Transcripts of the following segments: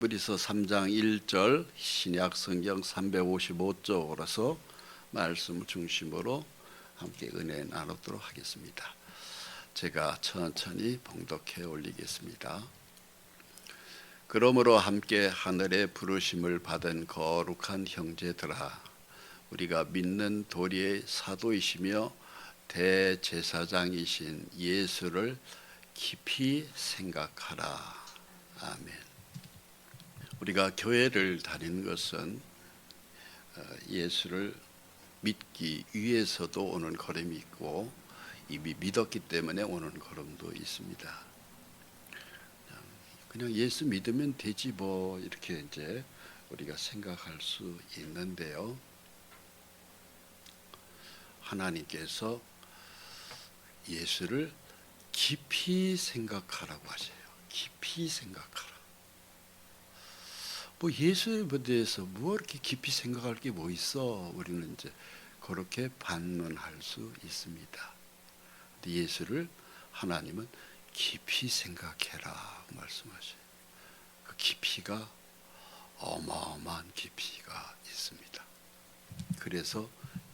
히브리서 3장 1절 신약성경 355쪽으로서 말씀을 중심으로 함께 은혜 나누도록 하겠습니다. 제가 천천히 봉독해 올리겠습니다. 그러므로 함께 하늘의 부르심을 받은 거룩한 형제들아, 우리가 믿는 도리의 사도이시며 대제사장이신 예수를 깊이 생각하라. 아멘. 우리가 교회를 다니는 것은 예수를 믿기 위해서도 오는 걸음이 있고 이미 믿었기 때문에 오는 걸음도 있습니다. 그냥 예수 믿으면 되지 뭐 이렇게 이제 우리가 생각할 수 있는데요. 하나님께서 예수를 깊이 생각하라고 하세요. 깊이 생각하라. 뭐 예수에 대해서 뭐 이렇게 깊이 생각할 게 뭐 있어? 우리는 이제 그렇게 반문할 수 있습니다. 근데 예수를 하나님은 깊이 생각해라 말씀하셔요. 그 깊이가 어마어마한 깊이가 있습니다. 그래서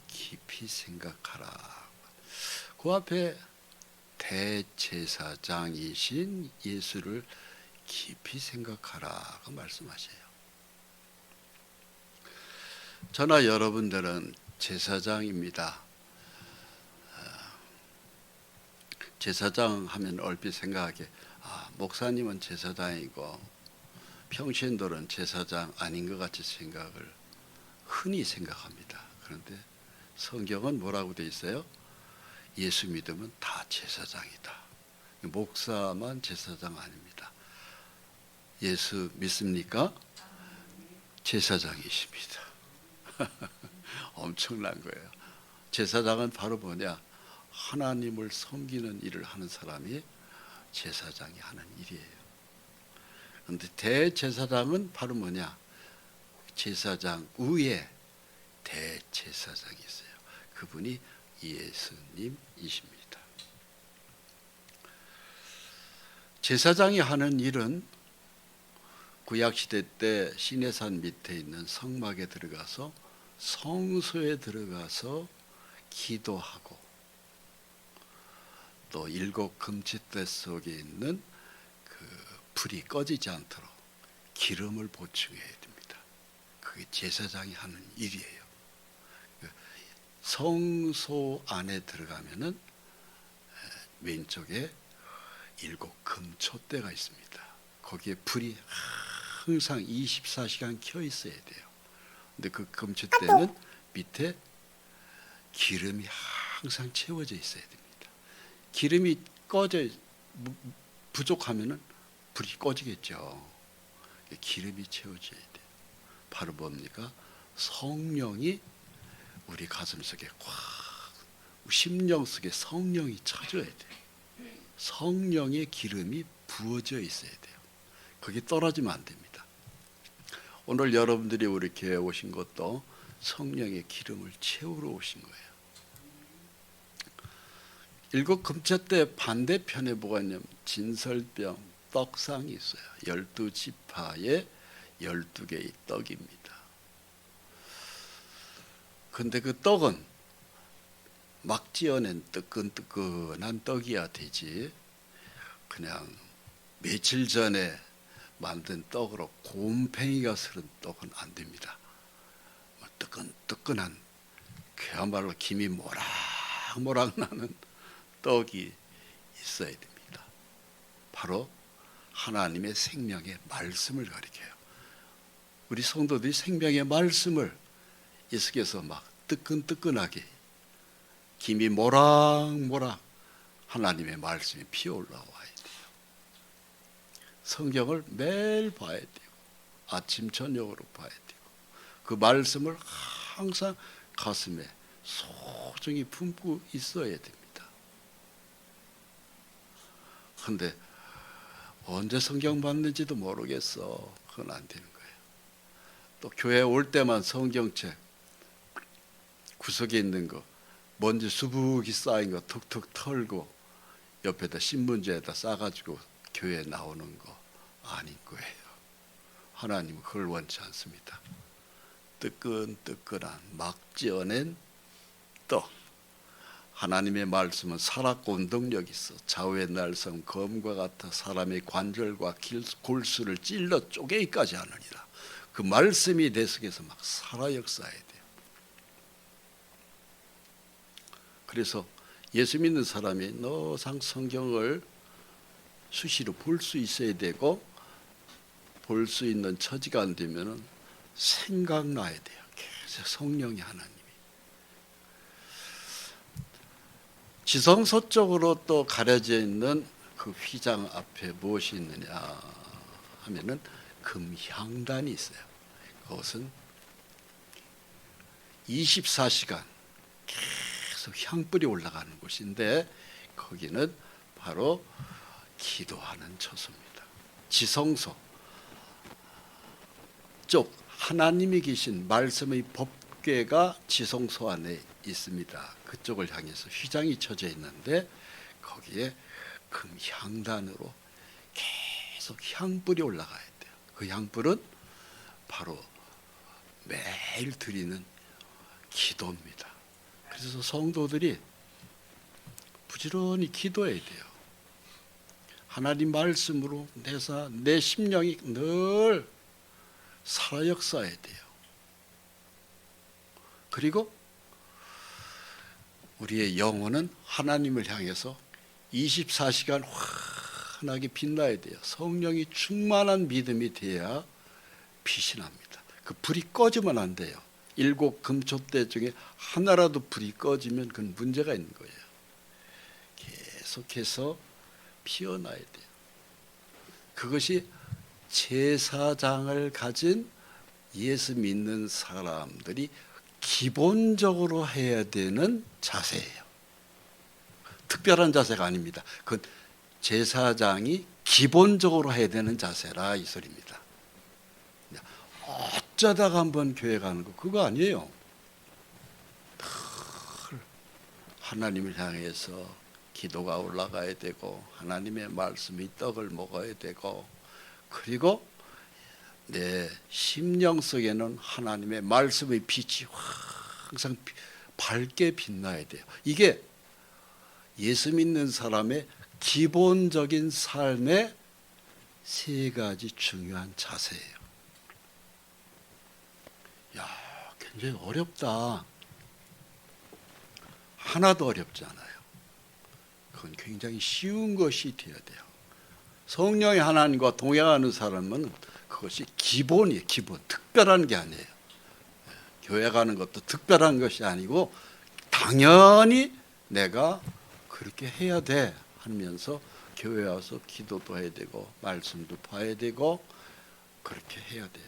깊이 생각하라. 그 앞에 대제사장이신 예수를 깊이 생각하라 그 말씀하셔요. 저나 여러분들은 제사장입니다. 제사장 하면 얼핏 생각하게 목사님은 제사장이고 평신도는 제사장 아닌 것 같이 생각을 흔히 생각합니다. 그런데 성경은 뭐라고 돼 있어요? 예수 믿으면 다 제사장이다. 목사만 제사장 아닙니다. 예수 믿습니까? 제사장이십니다. 엄청난 거예요. 제사장은 바로 뭐냐? 하나님을 섬기는 일을 하는 사람이 제사장이 하는 일이에요. 그런데 대제사장은 바로 뭐냐? 제사장 위에 대제사장이 있어요. 그분이 예수님이십니다. 제사장이 하는 일은 구약시대 때 시내산 밑에 있는 성막에 들어가서 성소에 들어가서 기도하고 또 일곱 금지대 속에 있는 그 불이 꺼지지 않도록 기름을 보충해야 됩니다. 그게 제사장이 하는 일이에요. 성소 안에 들어가면은 왼쪽에 일곱 금촛대가 있습니다. 거기에 불이 항상 24시간 켜 있어야 돼요. 근데 그 금촛대는 밑에 기름이 항상 채워져 있어야 됩니다. 기름이 부족하면은 불이 꺼지겠죠. 기름이 채워져야 돼요. 바로 뭡니까? 성령이 우리 가슴 속에 꽉, 심령 속에 성령이 쳐져야 돼요. 성령의 기름이 부어져 있어야 돼요. 그게 떨어지면 안 됩니다. 오늘 여러분들이 우리 교회에 오신 것도 성령의 기름을 채우러 오신 거예요. 일곱 금촛대 반대편에 뭐가 있냐면 진설병 떡상이 있어요. 12지파의 12개의 떡입니다. 근데 그 떡은 막 지어낸 뜨끈뜨끈한 떡이야 되지, 그냥 며칠 전에 만든 떡으로 곰팡이가 스른 떡은 안 됩니다. 뜨끈뜨끈한 그야말로 김이 모락모락 나는 떡이 있어야 됩니다. 바로 하나님의 생명의 말씀을 가리켜요. 우리 성도들이 생명의 말씀을 예수께서 막 뜨끈뜨끈하게 김이 모락모락 하나님의 말씀이 피어 올라와야 돼요. 성경을 매일 봐야 되고 아침 저녁으로 봐야 되고 그 말씀을 항상 가슴에 소중히 품고 있어야 됩니다. 그런데 언제 성경 봤는지도 모르겠어. 그건 안 되는 거예요. 또 교회 올 때만 성경책 구석에 있는 거 먼지 수북이 쌓인 거 툭툭 털고 옆에다 신문지에다 싸가지고 교회에 나오는 거 아닌 거예요. 하나님은 그걸 원치 않습니다. 뜨끈뜨끈한 막 찌어낸 떡. 하나님의 말씀은 살았고 운동력이 있어 좌우의 날성 검과 같아 사람의 관절과 골수를 찔러 쪼개기까지 하느니라. 그 말씀이 내 속에서 막 살아 역사해야 돼요. 그래서 예수 믿는 사람이 너상 성경을 수시로 볼 수 있어야 되고, 볼 수 있는 처지가 안 되면은 생각나야 돼요. 계속 성령이 하나님이. 지성소 쪽으로 또 가려져 있는 그 휘장 앞에 무엇이 있느냐 하면은 금향단이 있어요. 그것은 24시간 계속 향불이 올라가는 곳인데, 거기는 바로 기도하는 처소입니다. 지성소 쪽 하나님이 계신 말씀의 법궤가 지성소 안에 있습니다. 그쪽을 향해서 휘장이 쳐져 있는데, 거기에 금향단으로 계속 향불이 올라가야 돼요. 그 향불은 바로 매일 드리는 기도입니다. 그래서 성도들이 부지런히 기도해야 돼요. 하나님 말씀으로 내 심령이 늘 살아 역사해야 돼요. 그리고 우리의 영혼은 하나님을 향해서 24시간 환하게 빛나야 돼요. 성령이 충만한 믿음이 돼야 빛이 납니다. 그 불이 꺼지면 안 돼요. 7 금초대 중에 하나라도 불이 꺼지면 그건 문제가 있는 거예요. 계속해서 피어나야 돼요. 그것이 제사장을 가진 예수 믿는 사람들이 기본적으로 해야 되는 자세예요. 특별한 자세가 아닙니다. 그건 제사장이 기본적으로 해야 되는 자세라 이 소리입니다. 어쩌다가 한번 교회 가는 거 그거 아니에요. 늘 하나님을 향해서 기도가 올라가야 되고, 하나님의 말씀이 떡을 먹어야 되고, 그리고 내 심령 속에는 하나님의 말씀의 빛이 항상 밝게 빛나야 돼요. 이게 예수 믿는 사람의 기본적인 삶의 3가지 중요한 자세예요. 야, 굉장히 어렵다. 하나도 어렵지 않아요. 그건 굉장히 쉬운 것이 되어야 돼요. 성령의 하나님과 동행하는 사람은 그것이 기본이에요. 기본. 특별한 게 아니에요. 교회 가는 것도 특별한 것이 아니고 당연히 내가 그렇게 해야 돼 하면서 교회 와서 기도도 해야 되고 말씀도 봐야 되고 그렇게 해야 돼요.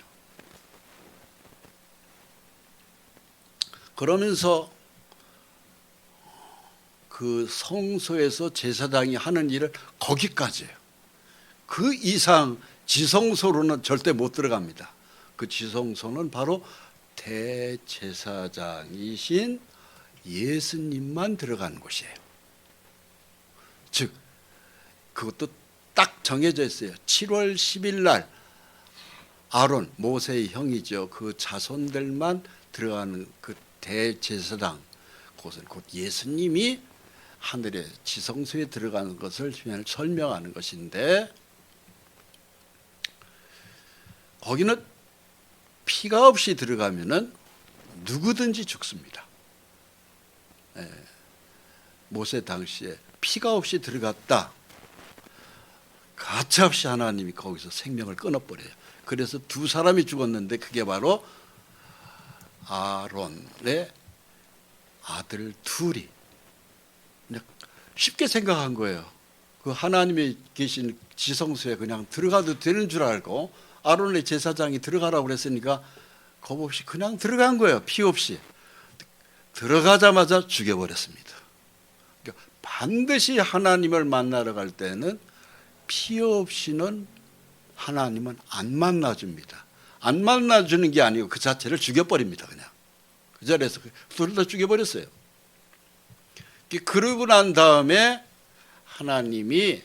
그러면서 그 성소에서 제사장이 하는 일을 거기까지 해요. 그 이상 지성소로는 절대 못 들어갑니다. 그 지성소는 바로 대제사장이신 예수님만 들어가는 곳이에요. 즉 그것도 딱 정해져 있어요. 7월 10일 날 아론, 모세의 형이죠. 그 자손들만 들어가는 그 대제사장, 그것은 곧 예수님이 하늘의 지성소에 들어가는 것을 설명하는 것인데, 거기는 피가 없이 들어가면은 누구든지 죽습니다. 모세 당시에 피가 없이 들어갔다, 가차없이 하나님이 거기서 생명을 끊어버려요. 그래서 2 사람이 죽었는데 그게 바로 아론의 아들 둘이. 쉽게 생각한 거예요. 그 하나님이 계신 지성소에 그냥 들어가도 되는 줄 알고 아론의 제사장이 들어가라고 그랬으니까 겁 없이 그냥 들어간 거예요. 피 없이. 들어가자마자 죽여버렸습니다. 그러니까 반드시 하나님을 만나러 갈 때는 피 없이는 하나님은 안 만나줍니다. 안 만나주는 게 아니고 그 자체를 죽여버립니다. 그냥 그 자리에서 둘 다 죽여버렸어요. 그러고 난 다음에 하나님이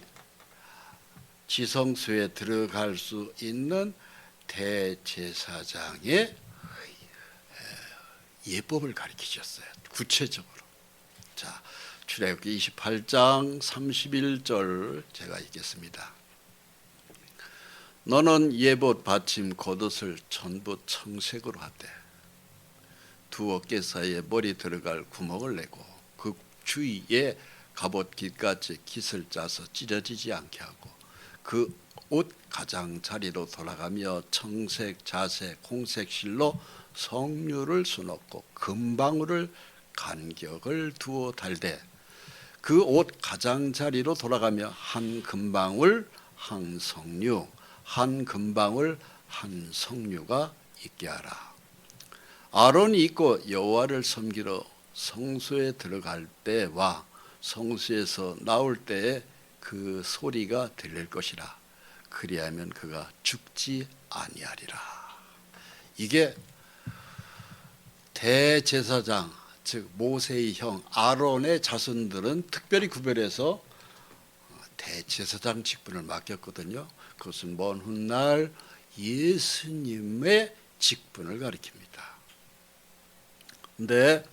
지성소에 들어갈 수 있는 대제사장의 예법을 가르치셨어요. 구체적으로. 자, 출애굽기 28장 31절 제가 읽겠습니다. 너는 예봇 받침 겉옷을 전부 청색으로 하되 두 어깨 사이에 머리 들어갈 구멍을 내고 그 주위에 갑옷 깃같이 깃을 짜서 찢어지지 않게 하고 그 옷 가장자리로 돌아가며 청색, 자색, 홍색 실로 성류를 수놓고 금방울을 간격을 두어 달되 그 옷 가장자리로 돌아가며 한 금방울 한 성류 한 금방울 한 성류가 있게 하라. 아론이 입고 여호와를 섬기러 성소에 들어갈 때와 성소에서 나올 때에 그 소리가 들릴 것이라. 그리하면 그가 죽지 아니하리라. 이게 대제사장 즉 모세의 형 아론의 자손들은 특별히 구별해서 대제사장 직분을 맡겼거든요. 그것은 먼 훗날 예수님의 직분을 가리킵니다. 근데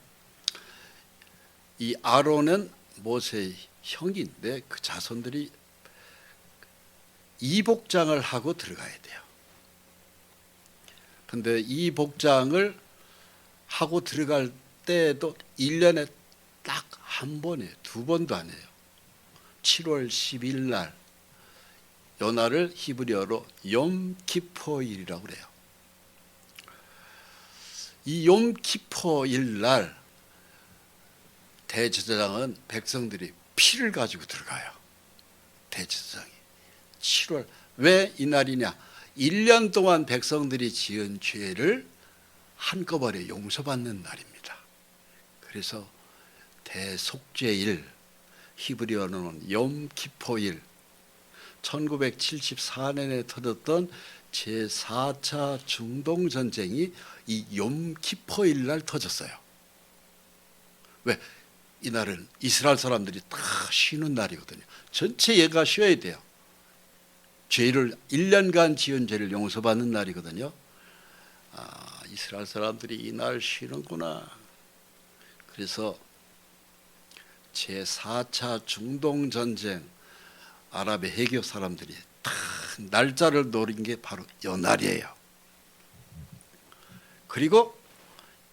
이 아론은 모세의 형인데 그 자손들이 이 복장을 하고 들어가야 돼요. 근데 이 복장을 하고 들어갈 때도 1년에 딱 한 번이에요. 두 번도 안 해요. 7월 10일 날 연날을 히브리어로 욤키포일이라고 그래요. 이 욤키포일 날 대제사장은 백성들이 피를 가지고 들어가요. 대제사장이 7월 왜 이날이냐? 1년 동안 백성들이 지은 죄를 한꺼번에 용서받는 날입니다. 그래서 대속죄일, 히브리어로는 욤키포일, 1974년에 터졌던 제4차 중동전쟁이 이 욤키포일 날 터졌어요. 왜? 이날은 이스라엘 사람들이 다 쉬는 날이거든요. 전체 예가 쉬어야 돼요. 죄를 1년간 지은 죄를 용서받는 날이거든요. 이스라엘 사람들이 이날 쉬는구나. 그래서 제4차 중동전쟁 아랍의 해교 사람들이 다 날짜를 노린 게 바로 이 날이에요. 그리고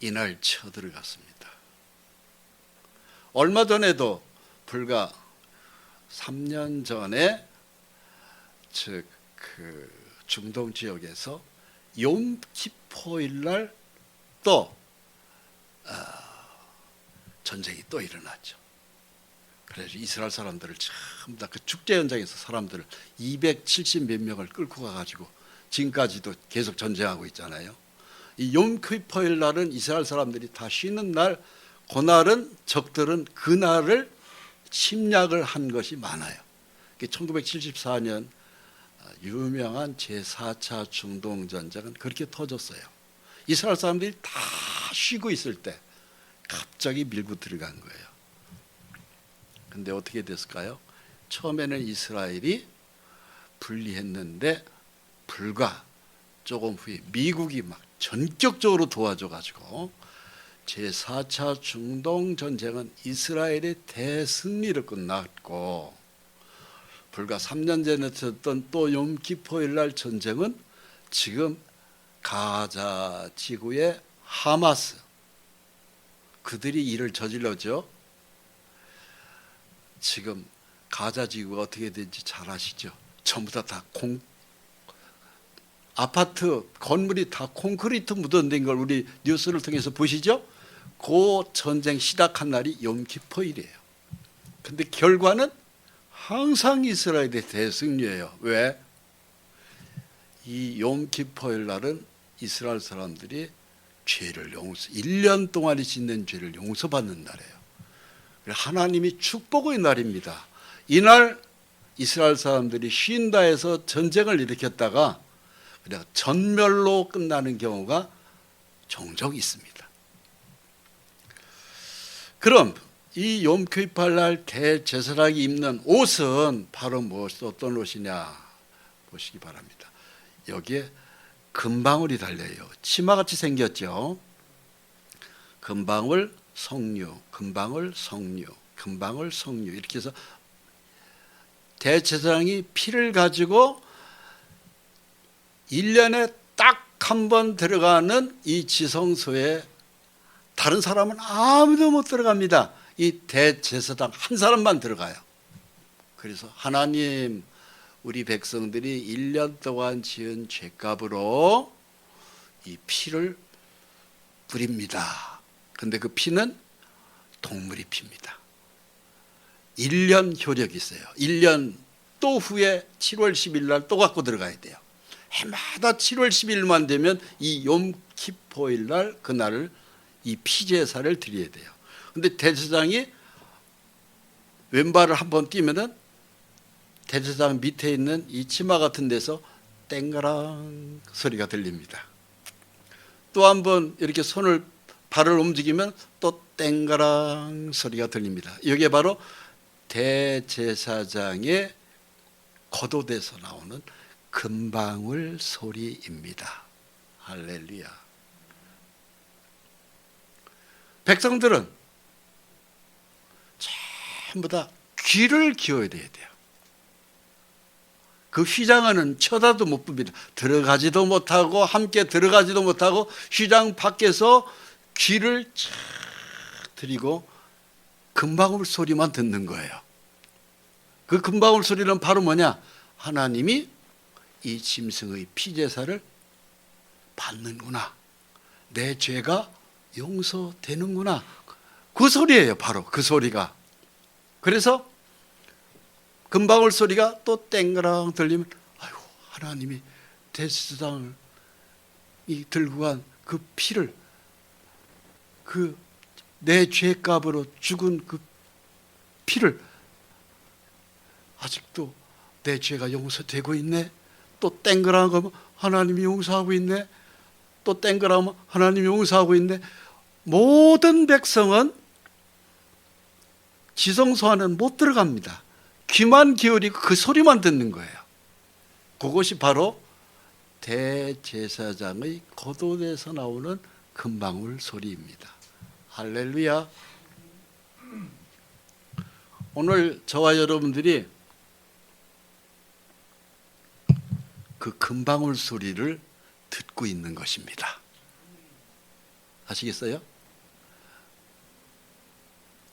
이날 쳐들어갔습니다. 얼마 전에도 불과 3년 전에 즉 그 중동 지역에서 욤키포일 날 또 전쟁이 또 일어났죠. 그래서 이스라엘 사람들을 전부 다 그 축제 현장에서 사람들을 270 몇 명을 끌고 가가지고 지금까지도 계속 전쟁하고 있잖아요. 이 욤키포일 날은 이스라엘 사람들이 다 쉬는 날, 그날은 적들은 그날을 침략을 한 것이 많아요. 1974년 유명한 제4차 중동전쟁은 그렇게 터졌어요. 이스라엘 사람들이 다 쉬고 있을 때 갑자기 밀고 들어간 거예요. 근데 어떻게 됐을까요? 처음에는 이스라엘이 분리했는데 불과 조금 후에 미국이 막 전격적으로 도와줘가지고 제4차 중동전쟁은 이스라엘의 대승리로 끝났고 불과 3년 전에 있었던 또 욤키포일 날 전쟁은 지금 가자 지구의 하마스 그들이 일을 저질러죠. 지금 가자 지구가 어떻게 되는지 잘 아시죠? 전부 다 아파트 건물이 다 콘크리트 묻어낸 걸 우리 뉴스를 통해서 보시죠? 그 전쟁 시작한 날이 욤키포일이에요. 근데 결과는 항상 이스라엘의 대승리예요. 왜? 이 욤키포일 날은 이스라엘 사람들이 죄를 1년 동안에 짓는 죄를 용서받는 날이에요. 하나님이 축복의 날입니다. 이날 이스라엘 사람들이 쉰다 해서 전쟁을 일으켰다가 전멸로 끝나는 경우가 종종 있습니다. 그럼 이 욤키포일 날 대제사장이 입는 옷은 바로 어떤 옷이냐 보시기 바랍니다. 여기에 금방울이 달려요. 치마같이 생겼죠. 금방울, 석류, 금방울, 석류, 금방울, 석류 이렇게 해서 대제사장이 피를 가지고 1년에 딱 한 번 들어가는 이 지성소에 다른 사람은 아무도 못 들어갑니다. 이 대제사장 한 사람만 들어가요. 그래서 하나님, 우리 백성들이 1년 동안 지은 죄값으로 이 피를 뿌립니다. 근데 그 피는 동물의 피입니다. 1년 효력이 있어요. 1년 또 후에 7월 10일 날 또 갖고 들어가야 돼요. 해마다 7월 10일만 되면 이 욤키포일 날 그날을 이 피제사를 드려야 돼요. 근데 대제사장이 왼발을 한번 뛰면은 대제사장 밑에 있는 이 치마 같은 데서 땡가랑 소리가 들립니다. 또 한번 이렇게 손을 발을 움직이면 또 땡가랑 소리가 들립니다. 이게 바로 대제사장의 겉옷에서 나오는 금방울 소리입니다. 할렐루야. 백성들은 전부 다 귀를 기울여야 돼요. 그 휘장은 쳐다도 못 봅니다. 들어가지도 못하고 함께 들어가지도 못하고 휘장 밖에서 귀를 쫙 들이고 금방울 소리만 듣는 거예요. 그 금방울 소리는 바로 뭐냐? 하나님이 이 짐승의 피제사를 받는구나. 내 죄가 용서되는구나. 그 소리예요. 바로 그 소리가. 그래서 금방울 소리가 또 땡그랑 들리면 아이고, 하나님이 대제사장을 들고 간 그 피를 그 내 죄값으로 죽은 그 피를 아직도 내 죄가 용서되고 있네. 또 땡그랑 하면 하나님이 용서하고 있네. 또 땡그랑 하면 하나님이 용서하고 있네. 모든 백성은 지성소 안은 못 들어갑니다. 귀만 기울이고 그 소리만 듣는 거예요. 그것이 바로 대제사장의 겉옷에서 나오는 금방울 소리입니다. 할렐루야. 오늘 저와 여러분들이 그 금방울 소리를 듣고 있는 것입니다. 아시겠어요?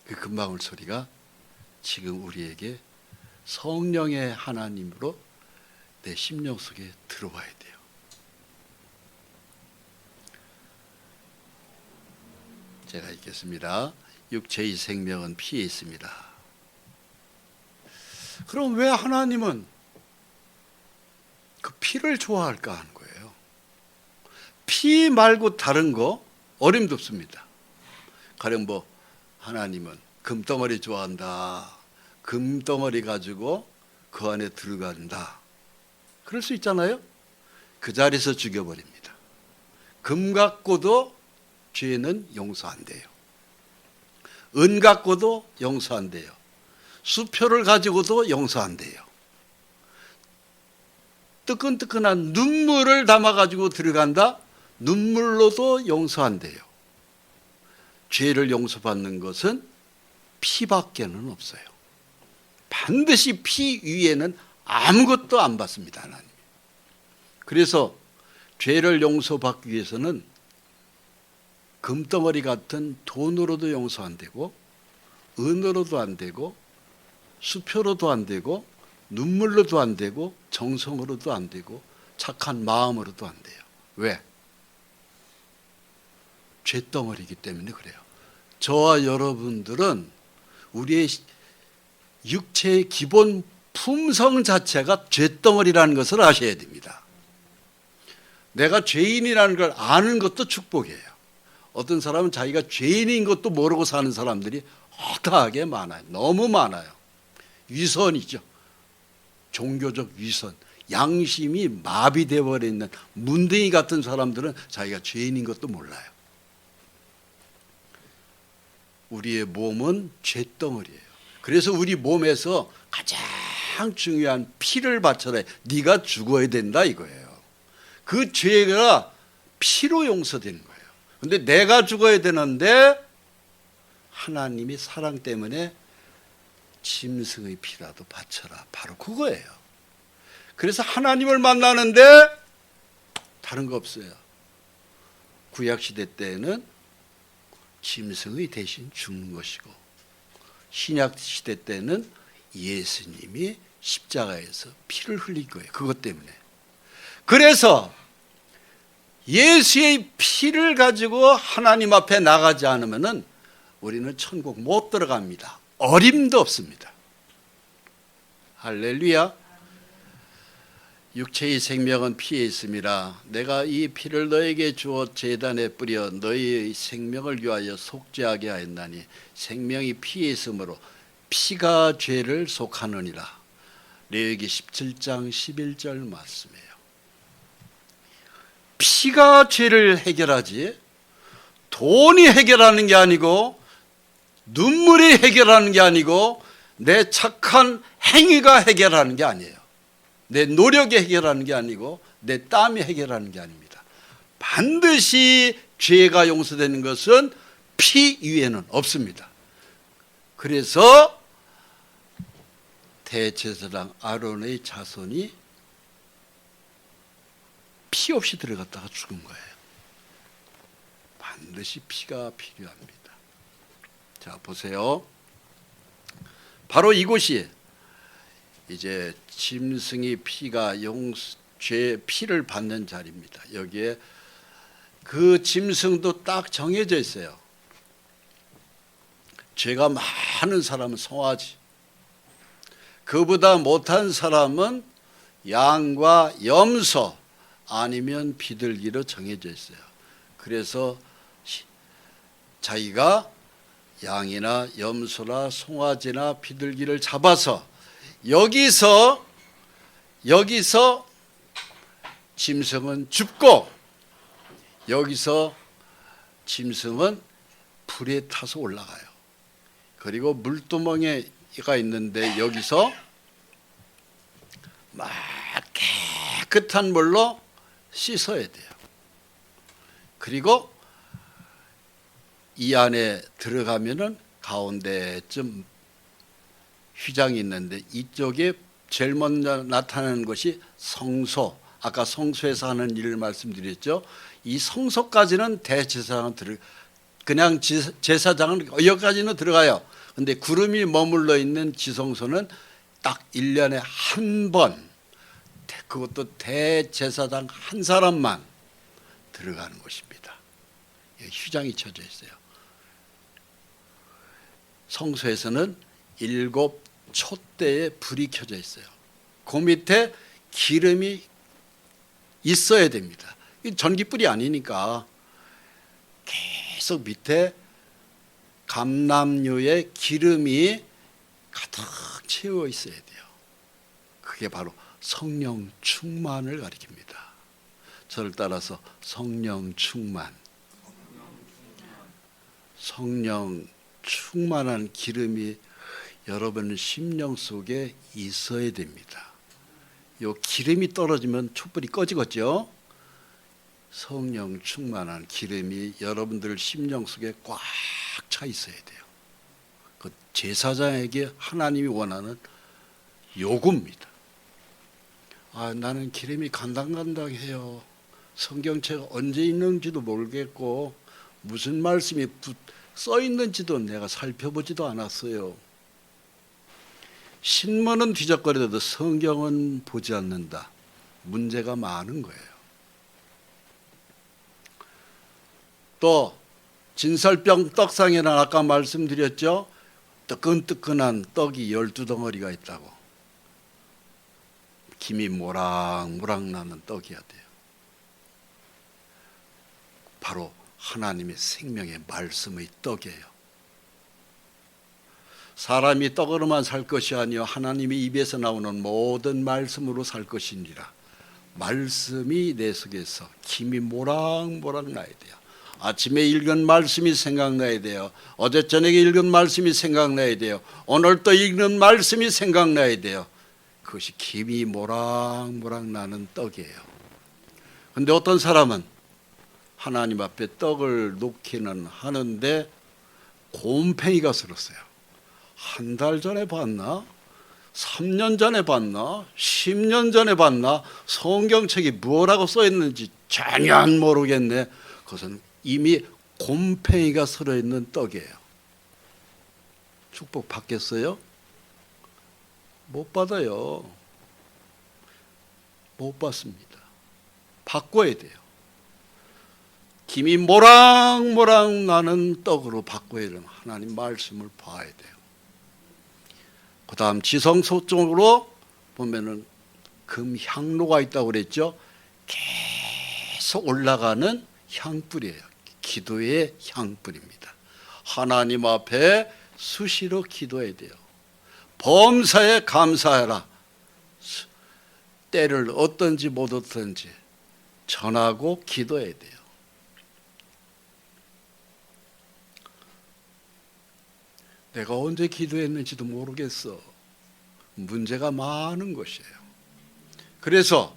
그 금방울 소리가 지금 우리에게 성령의 하나님으로 내 심령 속에 들어와야 돼요. 제가 읽겠습니다. 육체의 생명은 피에 있습니다. 그럼 왜 하나님은 그 피를 좋아할까 하는 거예요. 피 말고 다른 거 어림도 없습니다. 가령 뭐 하나님은 금덩어리 좋아한다. 금덩어리 가지고 그 안에 들어간다. 그럴 수 있잖아요. 그 자리에서 죽여버립니다. 금 갖고도 죄는 용서 안 돼요. 은 갖고도 용서 안 돼요. 수표를 가지고도 용서 안 돼요. 뜨끈뜨끈한 눈물을 담아가지고 들어간다? 눈물로도 용서 안 돼요. 죄를 용서받는 것은 피밖에는 없어요. 반드시 피 위에는 아무것도 안 받습니다. 하나님. 그래서 죄를 용서받기 위해서는 금덩어리 같은 돈으로도 용서 안 되고 은으로도 안 되고 수표로도 안 되고 눈물로도 안 되고 정성으로도 안 되고 착한 마음으로도 안 돼요. 왜? 죄덩어리이기 때문에 그래요. 저와 여러분들은 우리의 육체의 기본 품성 자체가 죄덩어리라는 것을 아셔야 됩니다. 내가 죄인이라는 걸 아는 것도 축복이에요. 어떤 사람은 자기가 죄인인 것도 모르고 사는 사람들이 허다하게 많아요. 너무 많아요. 위선이죠. 종교적 위선, 양심이 마비되어 버리는 문둥이 같은 사람들은 자기가 죄인인 것도 몰라요. 우리의 몸은 죄덩어리예요. 그래서 우리 몸에서 가장 중요한 피를 바쳐라. 네가 죽어야 된다 이거예요. 그 죄가 피로 용서되는 거예요. 근데 내가 죽어야 되는데 하나님이 사랑 때문에 짐승의 피라도 바쳐라. 바로 그거예요. 그래서 하나님을 만나는데 다른 거 없어요. 구약시대 때는 짐승의 대신 죽는 것이고, 신약시대 때는 예수님이 십자가에서 피를 흘린 거예요. 그것 때문에. 그래서 예수의 피를 가지고 하나님 앞에 나가지 않으면 우리는 천국 못 들어갑니다. 어림도 없습니다. 할렐루야. 육체의 생명은 피에 있음이라. 내가 이 피를 너에게 주어 제단에 뿌려 너희의 생명을 위하여 속죄하게 하였나니 생명이 피에 있으므로 피가 죄를 속하느니라. 레위기 17장 11절 말씀이에요. 피가 죄를 해결하지 돈이 해결하는 게 아니고 눈물이 해결하는 게 아니고 내 착한 행위가 해결하는 게 아니에요. 내 노력이 해결하는 게 아니고 내 땀이 해결하는 게 아닙니다. 반드시 죄가 용서되는 것은 피 위에는 없습니다. 그래서 대제사장 아론의 자손이 피 없이 들어갔다가 죽은 거예요. 반드시 피가 필요합니다. 자, 보세요. 바로 이곳이 이제 짐승의 피가 죄 피를 받는 자리입니다. 여기에 그 짐승도 딱 정해져 있어요. 죄가 많은 사람은 송아지, 그보다 못한 사람은 양과 염소 아니면 비둘기로 정해져 있어요. 그래서 자기가 양이나 염소나 송아지나 비둘기를 잡아서 여기서 짐승은 죽고 여기서 짐승은 불에 타서 올라가요. 그리고 물두멍이가 있는데 여기서 막 깨끗한 물로 씻어야 돼요. 그리고 이 안에 들어가면은 가운데쯤 휘장이 있는데 이쪽에 제일 먼저 나타나는 것이 성소. 아까 성소에서 하는 일을 말씀드렸죠. 이 성소까지는 대제사장은 그냥 제사장은 여기까지는 들어가요. 근데 구름이 머물러 있는 지성소는 딱 1년에 한 번, 그것도 대제사장 한 사람만 들어가는 곳입니다. 휘장이 쳐져 있어요. 성소에서는 7 촛대에 불이 켜져 있어요. 그 밑에 기름이 있어야 됩니다. 전기불이 아니니까 계속 밑에 감람류의 기름이 가득 채워 있어야 돼요. 그게 바로 성령 충만을 가리킵니다. 저를 따라서 성령 충만. 성령 충만한 기름이 여러분 심령 속에 있어야 됩니다. 요 기름이 떨어지면 촛불이 꺼지겠죠. 성령 충만한 기름이 여러분들 심령 속에 꽉 차 있어야 돼요. 그 제사장에게 하나님이 원하는 요구입니다. 나는 기름이 간당간당해요. 성경책 언제 있는지도 모르겠고 무슨 말씀이 써 있는지도 내가 살펴보지도 않았어요. 신문은 뒤적거려도 성경은 보지 않는다. 문제가 많은 거예요. 또 진설병 떡상에는 아까 말씀드렸죠. 뜨끈뜨끈한 떡이 12덩어리가 있다고. 김이 모락모락 나는 떡이어야 돼요. 바로 하나님의 생명의 말씀의 떡이에요. 사람이 떡으로만 살 것이 아니요 하나님의 입에서 나오는 모든 말씀으로 살 것이니라. 말씀이 내 속에서 김이 모락모락 나야 돼요. 아침에 읽은 말씀이 생각나야 돼요. 어제 저녁에 읽은 말씀이 생각나야 돼요. 오늘 또 읽는 말씀이 생각나야 돼요. 그것이 김이 모락모락 나는 떡이에요. 근데 어떤 사람은 하나님 앞에 떡을 놓기는 하는데 곰팡이가 슬었어요. 한 달 전에 봤나? 3년 전에 봤나? 10년 전에 봤나? 성경책이 뭐라고 써있는지 전혀 모르겠네. 그것은 이미 곰팡이가 슬어있는 떡이에요. 축복 받겠어요? 못 받아요. 못 받습니다. 바꿔야 돼요. 김이 모락모락 나는 떡으로 바꿔야 되면 하나님 말씀을 봐야 돼요. 그 다음 지성소 쪽으로 보면은 금향로가 있다고 그랬죠. 계속 올라가는 향불이에요. 기도의 향불입니다. 하나님 앞에 수시로 기도해야 돼요. 범사에 감사해라. 때를 얻든지 못 얻든지 전하고 기도해야 돼요. 내가 언제 기도했는지도 모르겠어. 문제가 많은 것이에요. 그래서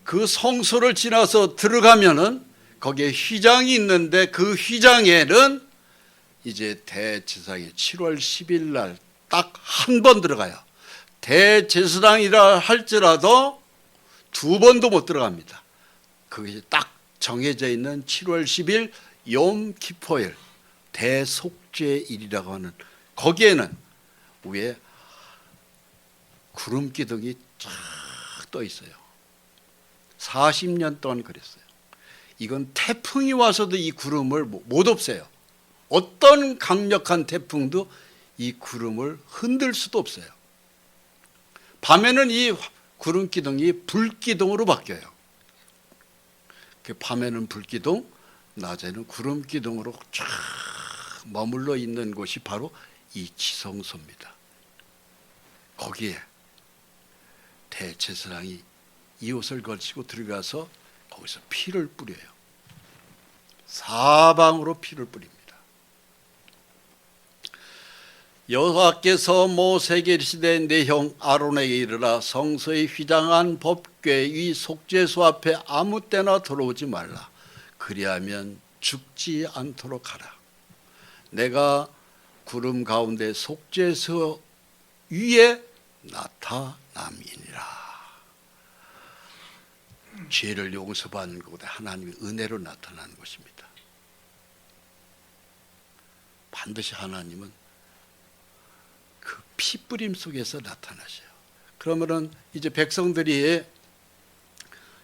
그 성소를 지나서 들어가면은 거기에 휘장이 있는데 그 휘장에는 이제 대제사장이 7월 10일 날 딱 한 번 들어가요. 대제사장이라 할지라도 2번도 못 들어갑니다. 그게 딱 정해져 있는 7월 10일 욤키포일 대속죄일이라고 하는 거기에는 위에 구름 기둥이 쫙 떠 있어요. 40년 동안 그랬어요. 이건 태풍이 와서도 이 구름을 못 없애요. 어떤 강력한 태풍도 이 구름을 흔들 수도 없어요. 밤에는 이 구름 기둥이 불기둥으로 바뀌어요. 밤에는 불기둥, 낮에는 구름 기둥으로 쫙 머물러 있는 곳이 바로 이 지성소입니다. 거기에 대제사장이 이 옷을 걸치고 들어가서 거기서 피를 뿌려요. 사방으로 피를 뿌립니다. 여호와께서 모세에게 이르시되 내 형 아론에게 이르라 성소의 휘장한 법궤 위 속죄소 앞에 아무 때나 들어오지 말라. 그리하면 죽지 않도록 하라. 내가 구름 가운데 속죄소 위에 나타남이니라. 죄를 용서받는 것보다 하나님의 은혜로 나타나는 것입니다. 반드시 하나님은 그 피뿌림 속에서 나타나셔요. 그러면은 이제 백성들이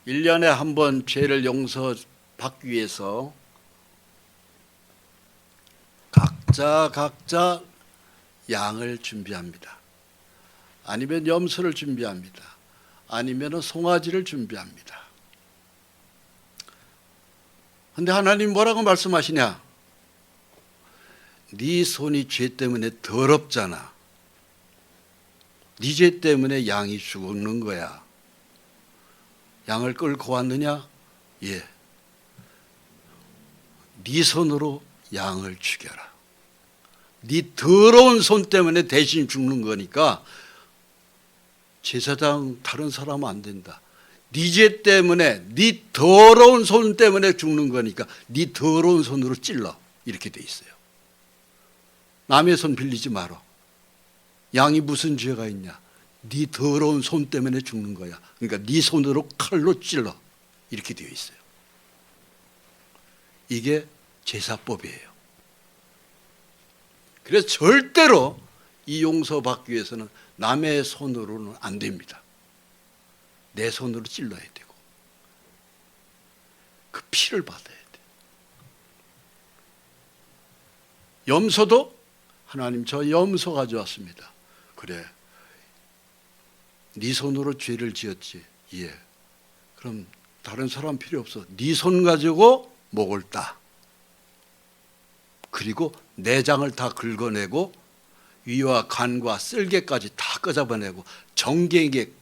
1년에 한 번 죄를 용서받기 위해서 각자 양을 준비합니다. 아니면 염소를 준비합니다. 아니면 송아지를 준비합니다. 근데 하나님 뭐라고 말씀하시냐? 네 손이 죄 때문에 더럽잖아. 네 죄 때문에 양이 죽는 거야. 양을 끌고 왔느냐? 예. 네 손으로 양을 죽여라. 네 더러운 손 때문에 대신 죽는 거니까 제사장 다른 사람은 안 된다. 네 죄 때문에 네 더러운 손 때문에 죽는 거니까 네 더러운 손으로 찔러. 이렇게 돼 있어요. 남의 손 빌리지 마라. 양이 무슨 죄가 있냐? 네 더러운 손 때문에 죽는 거야. 그러니까 네 손으로 칼로 찔러. 이렇게 되어 있어요. 이게 제사법이에요. 그래서 절대로 이 용서받기 위해서는 남의 손으로는 안 됩니다. 내 손으로 찔러야 되고 그 피를 받아야 돼요. 염소도 하나님 저 염소 가져왔습니다. 그래. 네 손으로 죄를 지었지. 예. 그럼 다른 사람 필요 없어. 네 손 가지고 목을 따. 그리고 내장을 다 긁어내고 위와 간과 쓸개까지 다 끄잡아내고 정갱이의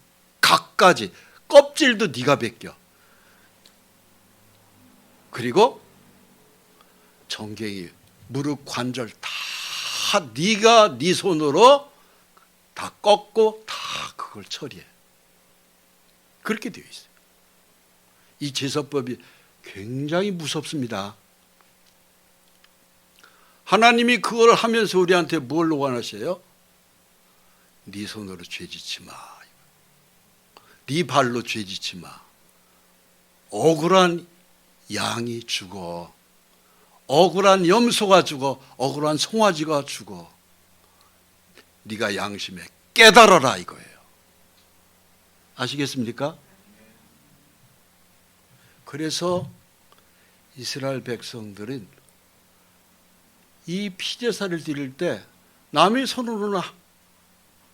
각까지 껍질도 네가 벗겨. 그리고 정갱이 무릎 관절 다 네가 네 손으로 다 꺾고 다 그걸 처리해. 그렇게 되어 있어요. 이 제사법이 굉장히 무섭습니다. 하나님이 그걸 하면서 우리한테 뭘 원하셔요? 네 손으로 죄짓지 마. 네 발로 죄짓지 마. 억울한 양이 죽어. 억울한 염소가 죽어. 억울한 송아지가 죽어. 네가 양심에 깨달아라 이거예요. 아시겠습니까? 그래서 이스라엘 백성들은 이 피제사를 드릴 때 남의 손으로는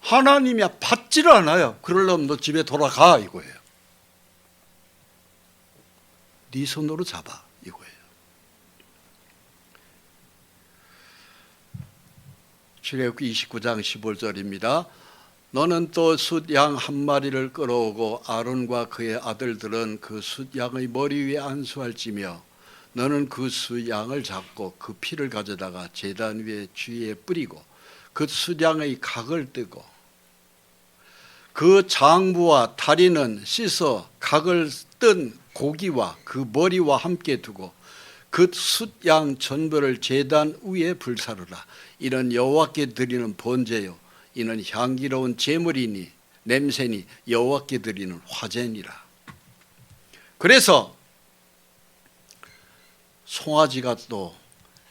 하나님이 받지를 않아요. 그러려면 너 집에 돌아가 이거예요. 네 손으로 잡아 이거예요. 출애굽기 29장 15절입니다. 너는 또 숫양 한 마리를 끌어오고 아론과 그의 아들들은 그 숫양의 머리 위에 안수할지며 너는 그 숫양을 잡고 그 피를 가져다가 제단 위에 주위에 뿌리고 그 숫양의 각을 뜨고 그 장부와 다리는 씻어 각을 뜬 고기와 그 머리와 함께 두고 그 숫양 전부를 제단 위에 불사르라. 이는 여호와께 드리는 번제요 이는 향기로운 제물이니 냄새니 여호와께 드리는 화제니라. 그래서 송아지가 또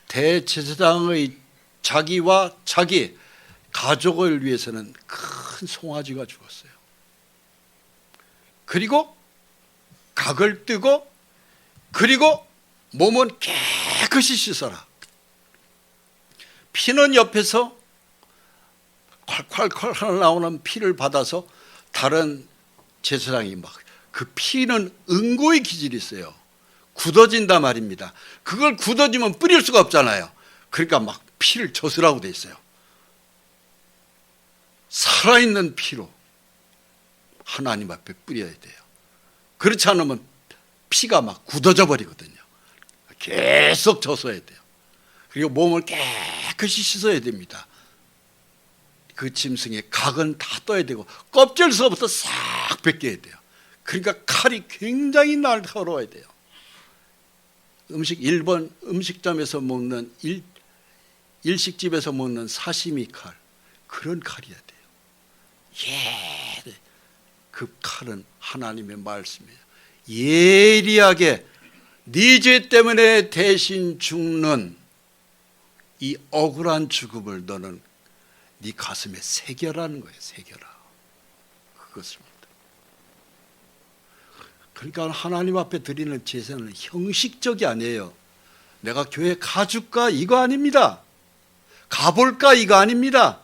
대제사장의 자기와 자기 가족을 위해서는 큰 송아지가 죽었어요. 그리고 각을 뜨고 그리고 몸은 깨끗이 씻어라. 피는 옆에서 콸콸콸 나오는 피를 받아서 다른 제사장이 막 그 피는 은고의 기질이 있어요. 굳어진단 말입니다. 그걸 굳어지면 뿌릴 수가 없잖아요. 그러니까 막 피를 젖으라고 돼 있어요. 살아있는 피로 하나님 앞에 뿌려야 돼요. 그렇지 않으면 피가 막 굳어져 버리거든요. 계속 젖어야 돼요. 그리고 몸을 깨끗이 씻어야 됩니다. 그 짐승의 각은 다 떠야 되고 껍질서부터 싹 벗겨야 돼요. 그러니까 칼이 굉장히 날카로워야 돼요. 일본 음식점에서 먹는 일식집에서 먹는 사시미 칼, 그런 칼이어야 돼요. 그 칼은 하나님의 말씀이에요. 예리하게 네 죄 때문에 대신 죽는 이 억울한 죽음을 너는 네 가슴에 새겨라는 거예요. 새겨라. 그것입니다. 그러니까 하나님 앞에 드리는 제사는 형식적이 아니에요. 내가 교회 가줄까 이거 아닙니다. 가볼까 이거 아닙니다.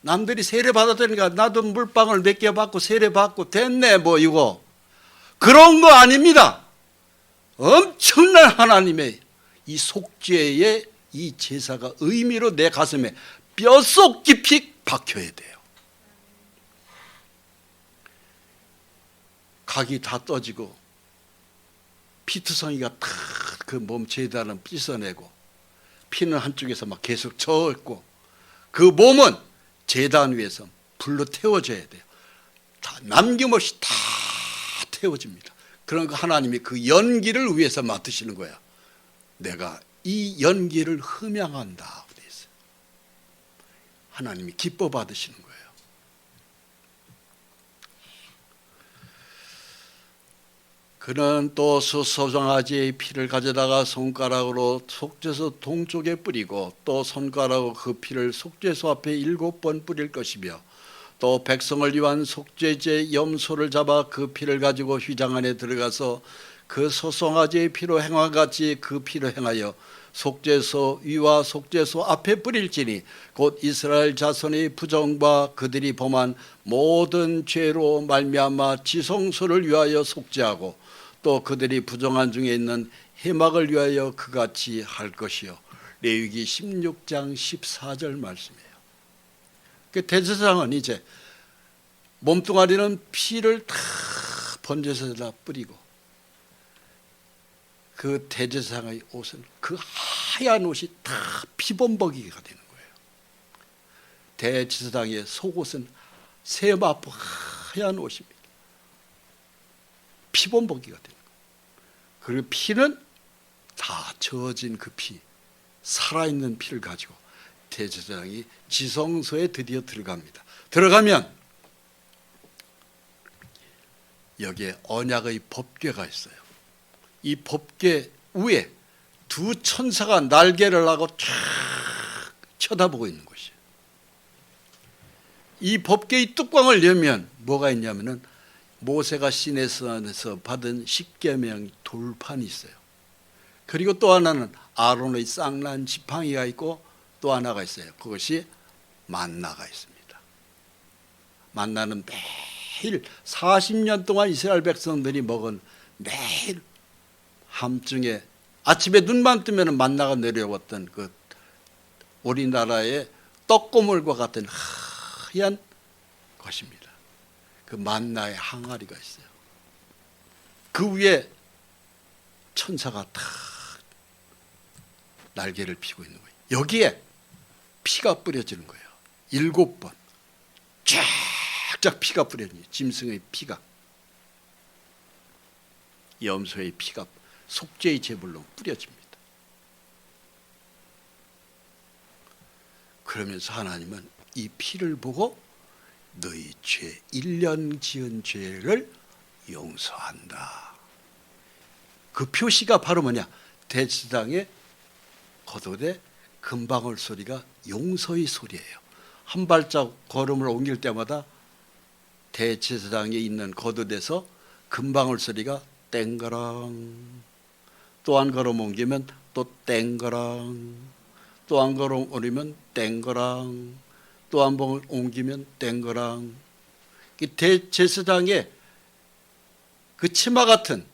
남들이 세례 받았다니까 나도 물방울 몇 개 받고 세례 받고 됐네 뭐 이거 그런 거 아닙니다. 엄청난 하나님의 이 속죄의 이 제사가 의미로 내 가슴에 뼛속 깊이 박혀야 돼요. 각이 다 떠지고 피투성이가 탁 그 몸 제단을 씻어내고 피는 한쪽에서 막 계속 젖고 그 몸은 제단 위에서 불로 태워져야 돼요. 다 남김없이 다 태워집니다. 그러니까 하나님이 그 연기를 위해서 맡으시는 거야. 내가 이 연기를 흠양한다. 그랬어요. 하나님이 기뻐 받으시는 거예요. 그는 또 소송아지의 피를 가져다가 손가락으로 속죄소 동쪽에 뿌리고 또 손가락으로 그 피를 속죄소 앞에 7번 뿌릴 것이며 또 백성을 위한 속죄제 염소를 잡아 그 피를 가지고 휘장 안에 들어가서 그 소송아지의 피로 행함같이 그 피로 행하여 속죄소 위와 속죄소 앞에 뿌릴지니 곧 이스라엘 자손의 부정과 그들이 범한 모든 죄로 말미암아 지성소를 위하여 속죄하고 또 그들이 부정한 중에 있는 해막을 위하여 그같이 할 것이요. 레위기 16장 14절 말씀이에요. 그 대제사장은 이제 몸뚱아리는 피를 다 번제소에다 뿌리고 그 대제사장의 옷은 그 하얀 옷이 다 피범벅이가 되는 거예요. 대제사장의 속옷은 세마포 하얀 옷입니다. 피범벅이가 되는 거예요. 그리고 피는 다 저어진 그 피, 살아있는 피를 가지고 대제사장이 지성소에 드디어 들어갑니다. 들어가면 여기에 언약의 법궤가 있어요. 이 법궤 위에 두 천사가 날개를 하고 쫙 쳐다보고 있는 것이에요. 이 법궤의 뚜껑을 열면 뭐가 있냐면은 모세가 시내산에서 받은 십계명 돌판이 있어요. 그리고 또 하나는 아론의 쌍난 지팡이가 있고 또 하나가 있어요. 그것이 만나가 있습니다. 만나는 매일 40년 동안 이스라엘 백성들이 먹은 매일 함중에 아침에 눈만 뜨면 만나가 내려왔던 그 우리나라의 떡고물과 같은 하얀 것입니다. 그 만나의 항아리가 있어요. 그 위에 천사가 탁 날개를 피고 있는 거예요. 여기에 피가 뿌려지는 거예요. 7번 쫙쫙 피가 뿌려져요. 짐승의 피가, 염소의 피가 속죄의 제물로 뿌려집니다. 그러면서 하나님은 이 피를 보고 너희 죄 1년 지은 죄를 용서한다. 그 표시가 바로 뭐냐? 대제사장의 겉옷에 금방울 소리가 용서의 소리예요. 한 발짝 걸음을 옮길 때마다 대제사장에 있는 겉옷에서 금방울 소리가 땡거랑, 또 한 걸음 옮기면 또 땡거랑, 또 한 걸음 옮기면 땡거랑, 또 한 번 옮기면 땡거랑. 대제사장의 그 치마 같은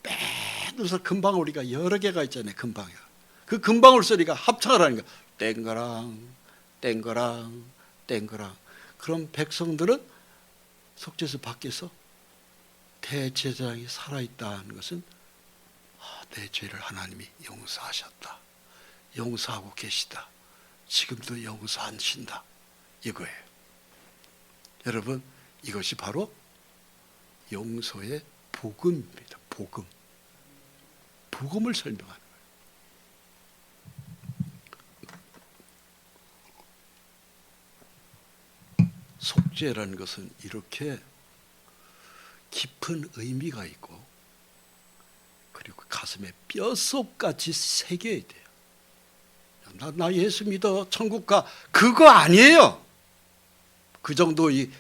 빼면서 금방울이가 여러 개가 있잖아요. 금방울. 그 금방울 소리가 합창을 하는 거야. 땡거랑 땡거랑 땡거랑. 그럼 백성들은 속죄소 밖에서 대제사장이 살아있다는 것은 내 죄를 하나님이 용서하셨다, 용서하고 계시다, 지금도 용서하신다, 이거예요. 여러분, 이것이 바로 용서의 복음입니다. 복음. 복음을 설명하는 거예요. 속죄라는 것은 이렇게 깊은 의미가 있고, 그리고 가슴에 뼛속같이 새겨야 돼요. 나 예수 믿어 천국 가, 그거 아니에요. 그 정도의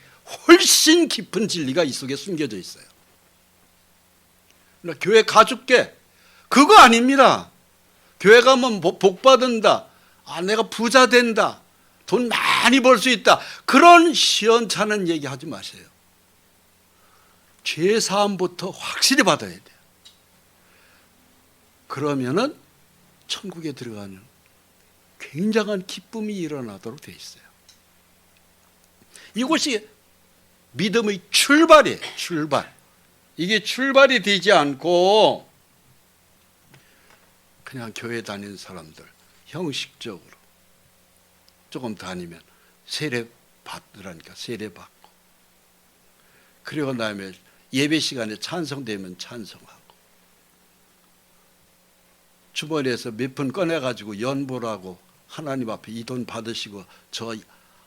훨씬 깊은 진리가 이 속에 숨겨져 있어요. 나 교회 가줄게, 그거 아닙니다. 교회 가면 복 받는다, 내가 부자 된다, 돈 많이 벌 수 있다, 그런 시원찮은 얘기 하지 마세요. 죄사함부터 확실히 받아야 돼요. 그러면은 천국에 들어가는 굉장한 기쁨이 일어나도록 되어 있어요. 이것이 믿음의 출발이에요. 출발. 이게 출발이 되지 않고 그냥 교회 다니는 사람들 형식적으로 조금 다니면 세례 받으라니까 세례 받고, 그리고 다음에 예배 시간에 찬송되면 찬송하고, 주머니에서 몇 푼 꺼내가지고 연보라고 하나님 앞에 이 돈 받으시고 저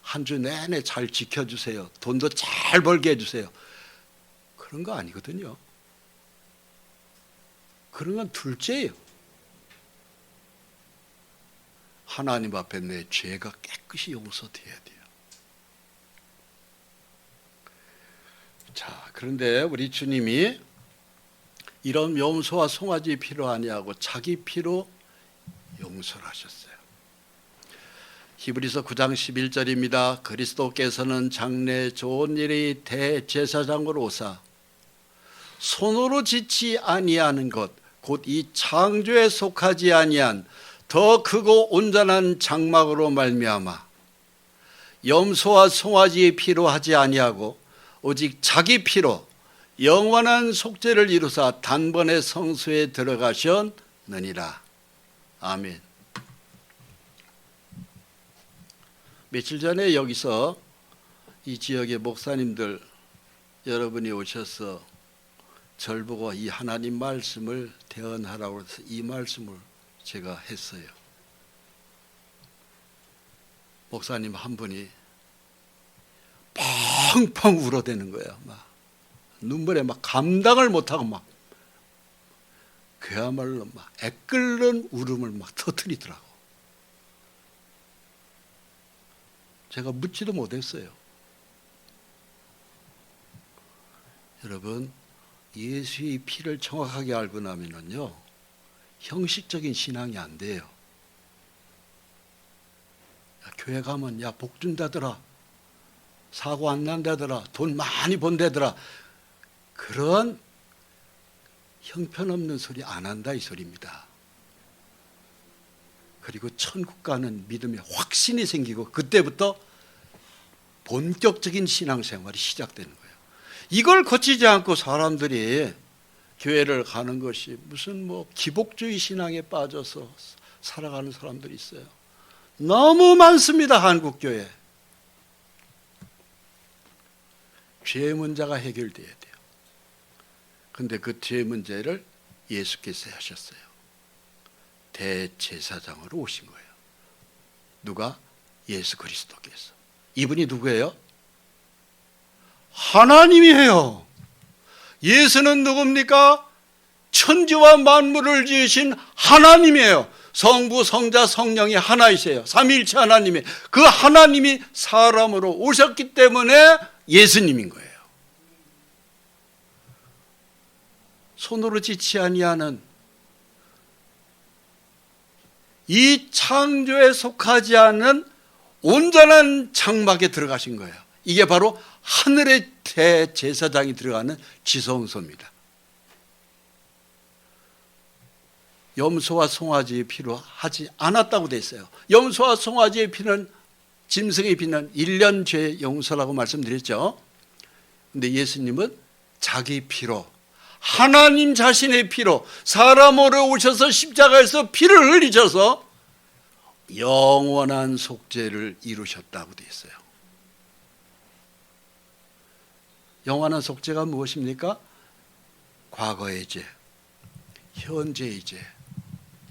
한 주 내내 잘 지켜주세요, 돈도 잘 벌게 해주세요, 그런 거 아니거든요. 그런 건 둘째예요. 하나님 앞에 내 죄가 깨끗이 용서돼야 돼요. 자, 그런데 우리 주님이 이런 염소와 송아지 피로 아니하고 자기 피로 용서를 하셨어요. 히브리서 9장 11절입니다. 그리스도께서는 장래 좋은 일이 대제사장으로 오사 손으로 짓지 아니하는 것, 곧 이 창조에 속하지 아니한 더 크고 온전한 장막으로 말미암아 염소와 송아지의 피로 하지 아니하고 오직 자기 피로 영원한 속죄를 이루사 단번에 성소에 들어가셨느니라. 아멘. 며칠 전에 여기서 이 지역의 목사님들 여러분이 오셔서 절 보고 이 하나님 말씀을 대언하라고 해서 이 말씀을 제가 했어요. 목사님 한 분이 펑펑 울어대는 거예요. 막 눈물에 막 감당을 못하고 막 그야말로 막 애끓는 울음을 막 터뜨리더라고. 제가 묻지도 못했어요. 여러분, 예수의 피를 정확하게 알고 나면은요, 형식적인 신앙이 안 돼요. 야, 교회 가면 야 복 준다더라, 사고 안 난다더라, 돈 많이 번다더라, 그런 형편없는 소리 안 한다 이 소리입니다. 그리고 천국 가는 믿음에 확신이 생기고 그때부터 본격적인 신앙생활이 시작되는 거예요. 이걸 거치지 않고 사람들이 교회를 가는 것이 무슨 뭐 기복주의 신앙에 빠져서 살아가는 사람들이 있어요. 너무 많습니다. 한국 교회. 죄의 문제가 해결돼야 돼요. 근데 그 죄의 문제를 예수께서 하셨어요. 대제사장으로 오신 거예요. 누가? 예수 그리스도께서. 이분이 누구예요? 하나님이에요. 예수는 누굽니까? 천지와 만물을 지으신 하나님이에요. 성부, 성자, 성령이 하나이세요. 삼위일체 하나님이. 그 하나님이 사람으로 오셨기 때문에 예수님인 거예요. 손으로 짓지 아니하는 이 창조에 속하지 않는 온전한 장막에 들어가신 거예요. 이게 바로 하늘의 대제사장이 들어가는 지성소입니다. 염소와 송아지의 피로 하지 않았다고 돼 있어요. 염소와 송아지의 피는, 짐승의 피는 1년 죄 용서라고 말씀드렸죠. 근데 예수님은 자기 피로, 하나님 자신의 피로 사람으로 오셔서 십자가에서 피를 흘리셔서 영원한 속죄를 이루셨다고 되어 있어요. 영원한 속죄가 무엇입니까? 과거의 죄, 현재의 죄,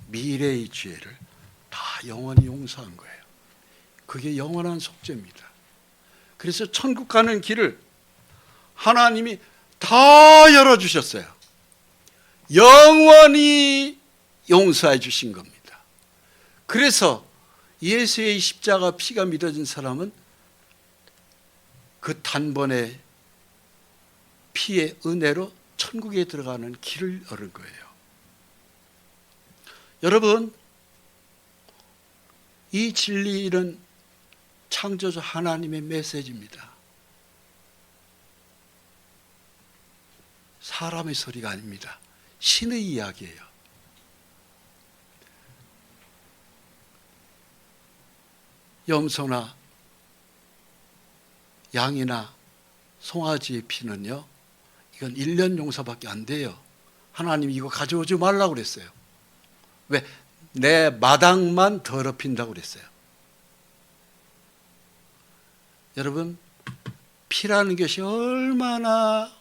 미래의 죄를 다 영원히 용서한 거예요. 그게 영원한 속죄입니다. 그래서 천국 가는 길을 하나님이 다 열어주셨어요. 영원히 용서해 주신 겁니다. 그래서 예수의 십자가 피가 믿어진 사람은 그 단번에 피의 은혜로 천국에 들어가는 길을 열은 거예요. 여러분, 이 진리는 창조주 하나님의 메시지입니다. 사람의 소리가 아닙니다. 신의 이야기예요. 염소나 양이나 송아지의 피는요, 이건 1년 용서밖에 안 돼요. 하나님이 이거 가져오지 말라고 그랬어요. 왜? 내 마당만 더럽힌다고 그랬어요. 여러분, 피라는 것이 얼마나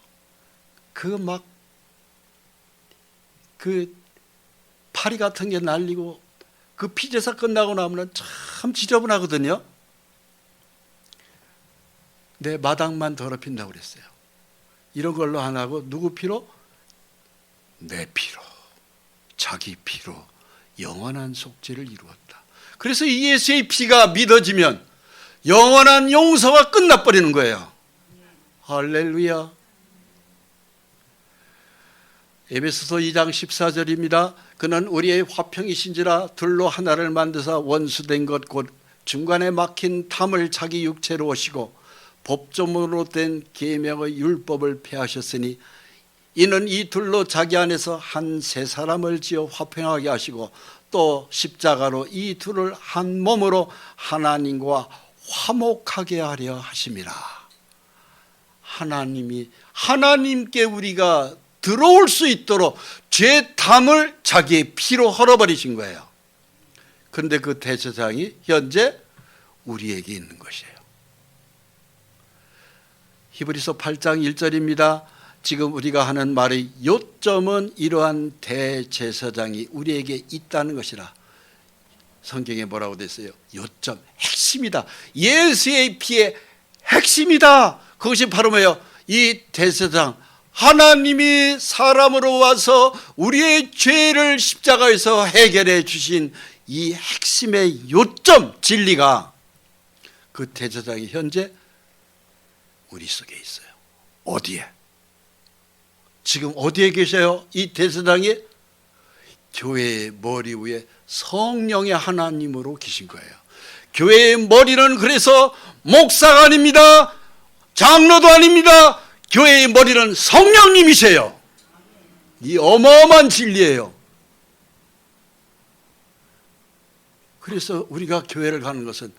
그 파리 같은 게 날리고 그 피제사 끝나고 나면 참 지저분하거든요. 내 마당만 더럽힌다고 그랬어요. 이런 걸로 안 하고 누구 피로? 내 피로, 자기 피로 영원한 속죄를 이루었다. 그래서 이 예수의 피가 믿어지면 영원한 용서가 끝나버리는 거예요. 할렐루야. 에베소서 2장 14절입니다. 그는 우리의 화평이신지라 둘로 하나를 만드사 원수된 것 곧 중간에 막힌 담을 자기 육체로 오시고 법조문으로 된 계명의 율법을 폐하셨으니 이는 이 둘로 자기 안에서 한 세 사람을 지어 화평하게 하시고 또 십자가로 이 둘을 한 몸으로 하나님과 화목하게 하려 하심이라. 하나님께 우리가 들어올 수 있도록 죄 담을 자기의 피로 헐어버리신 거예요. 그런데 그 대제사장이 현재 우리에게 있는 것이에요. 히브리서 8장 1절입니다. 지금 우리가 하는 말의 요점은 이러한 대제사장이 우리에게 있다는 것이라. 성경에 뭐라고 됐어요? 요점, 핵심이다. 예수의 피의 핵심이다. 그것이 바로 뭐예요? 이 대제사장, 하나님이 사람으로 와서 우리의 죄를 십자가에서 해결해 주신 이 핵심의 요점, 진리가 그 대제사장이 현재 우리 속에 있어요. 어디에? 지금 어디에 계셔요? 이 대제사장이 교회의 머리 위에 성령의 하나님으로 계신 거예요. 교회의 머리는 그래서 목사가 아닙니다. 장로도 아닙니다. 교회의 머리는 성령님이세요. 이 어마어마한 진리예요. 그래서 우리가 교회를 가는 것은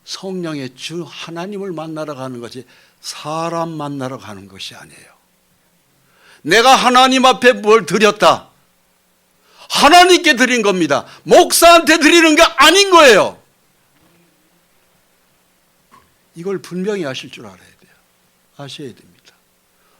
성령의 주 하나님을 만나러 가는 것이 사람 만나러 가는 것이 아니에요. 내가 하나님 앞에 뭘 드렸다. 하나님께 드린 겁니다. 목사한테 드리는 게 아닌 거예요. 이걸 분명히 아실 줄 알아야 돼요. 아셔야 됩니다.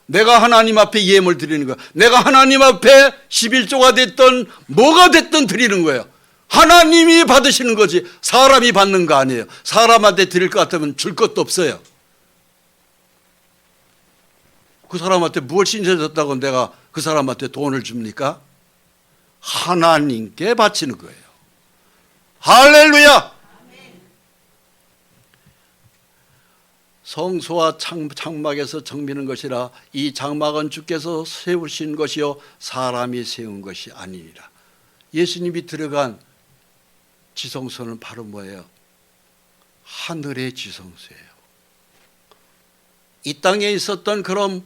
내가 하나님 앞에 예물 드리는 거예요. 내가 하나님 앞에 11조가 됐든 뭐가 됐든 드리는 거예요. 하나님이 받으시는 거지 사람이 받는 거 아니에요. 사람한테 드릴 것 같으면 줄 것도 없어요. 그 사람한테 무엇 신세졌다고 내가 그 사람한테 돈을 줍니까? 하나님께 바치는 거예요. 할렐루야! 성소와 장막에서 정비는 것이라 이 장막은 주께서 세우신 것이요 사람이 세운 것이 아니니라. 예수님이 들어간 지성소는 바로 뭐예요? 하늘의 지성소예요. 이 땅에 있었던 그런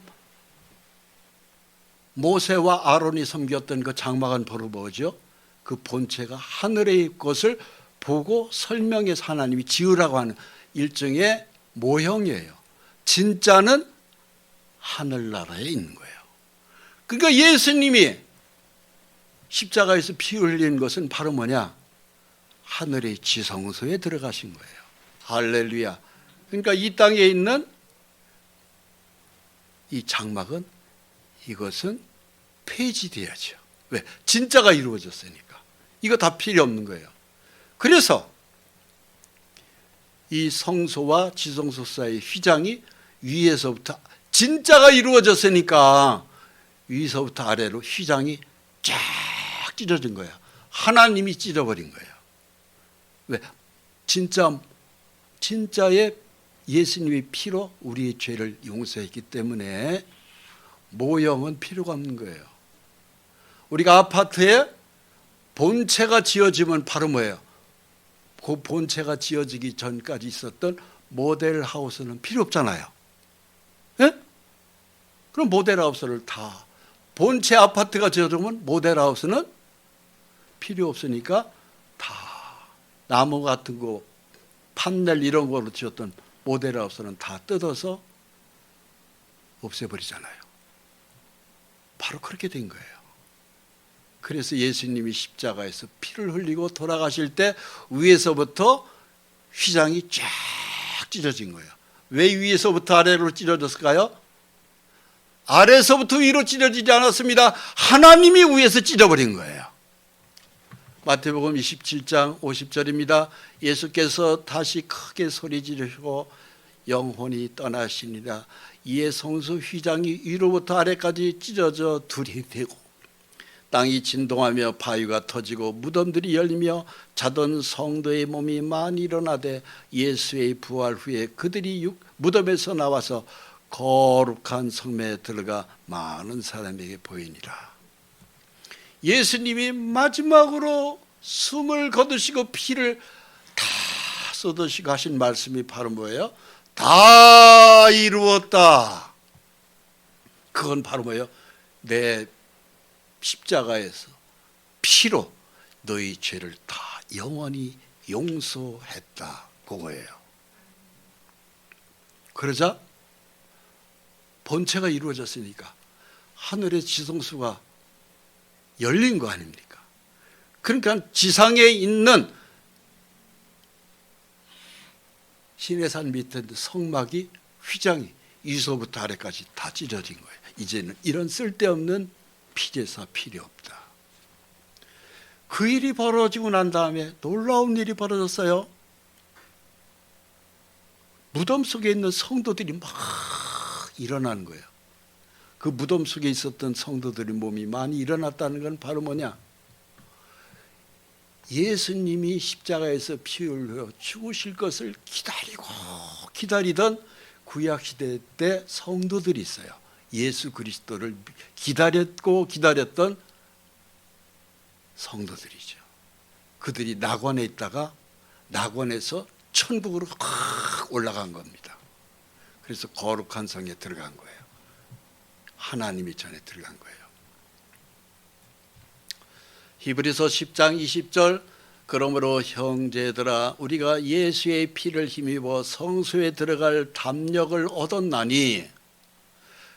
모세와 아론이 섬겼던 그 장막은 바로 뭐죠? 그 본체가 하늘의 것을 보고 설명해서 하나님이 지으라고 하는 일종의 모형이에요. 진짜는 하늘나라에 있는 거예요. 그러니까 예수님이 십자가에서 피 흘린 것은 바로 뭐냐? 하늘의 지성소에 들어가신 거예요. 할렐루야. 그러니까 이 땅에 있는 이 장막은 이것은 폐지돼야죠. 왜? 진짜가 이루어졌으니까. 이거 다 필요 없는 거예요. 그래서 이 성소와 지성소 사이의 휘장이 위에서부터 진짜가 이루어졌으니까 위에서부터 아래로 휘장이 쫙 찢어진 거예요. 하나님이 찢어버린 거예요. 왜? 진짜의 예수님의 피로 우리의 죄를 용서했기 때문에 모형은 필요가 없는 거예요. 우리가 아파트에 본체가 지어지면 바로 뭐예요? 그 본체가 지어지기 전까지 있었던 모델하우스는 필요 없잖아요. 예? 그럼 모델하우스를 다 본체 아파트가 지어지면 모델하우스는 필요 없으니까 다 나무 같은 거 판넬 이런 걸로 지었던 모델하우스는 다 뜯어서 없애버리잖아요. 바로 그렇게 된 거예요. 그래서 예수님이 십자가에서 피를 흘리고 돌아가실 때 위에서부터 휘장이 쫙 찢어진 거예요. 왜 위에서부터 아래로 찢어졌을까요? 아래서부터 위로 찢어지지 않았습니다. 하나님이 위에서 찢어버린 거예요. 마태복음 27장 50절입니다. 예수께서 다시 크게 소리 지르시고 영혼이 떠나시니라. 이에 성소 휘장이 위로부터 아래까지 찢어져 둘이 되고 땅이 진동하며 바위가 터지고 무덤들이 열리며 자던 성도의 몸이 많이 일어나되 예수의 부활 후에 그들이 무덤에서 나와서 거룩한 성매에 들어가 많은 사람에게 보이니라. 예수님이 마지막으로 숨을 거두시고 피를 다 쏟으시고 하신 말씀이 바로 뭐예요? 다 이루었다. 그건 바로 뭐예요? 내 십자가에서 피로 너희 죄를 다 영원히 용서했다. 그거예요. 그러자 본체가 이루어졌으니까 하늘의 지성소가 열린 거 아닙니까? 그러니까 지상에 있는 시내산 밑에 성막이 휘장이 위서부터 아래까지 다 찢어진 거예요. 이제는 이런 쓸데없는 피제사 필요 없다. 그 일이 벌어지고 난 다음에 놀라운 일이 벌어졌어요. 무덤 속에 있는 성도들이 막 일어나는 거예요. 그 무덤 속에 있었던 성도들의 몸이 많이 일어났다는 건 바로 뭐냐? 예수님이 십자가에서 피 흘려 죽으실 것을 기다리고 기다리던 구약시대 때 성도들이 있어요. 예수 그리스도를 기다렸고 기다렸던 성도들이죠. 그들이 낙원에 있다가 낙원에서 천국으로 확 올라간 겁니다. 그래서 거룩한 성에 들어간 거예요. 하나님의 전에 들어간 거예요. 히브리서 10장 20절 그러므로 형제들아 우리가 예수의 피를 힘입어 성소에 들어갈 담력을 얻었나니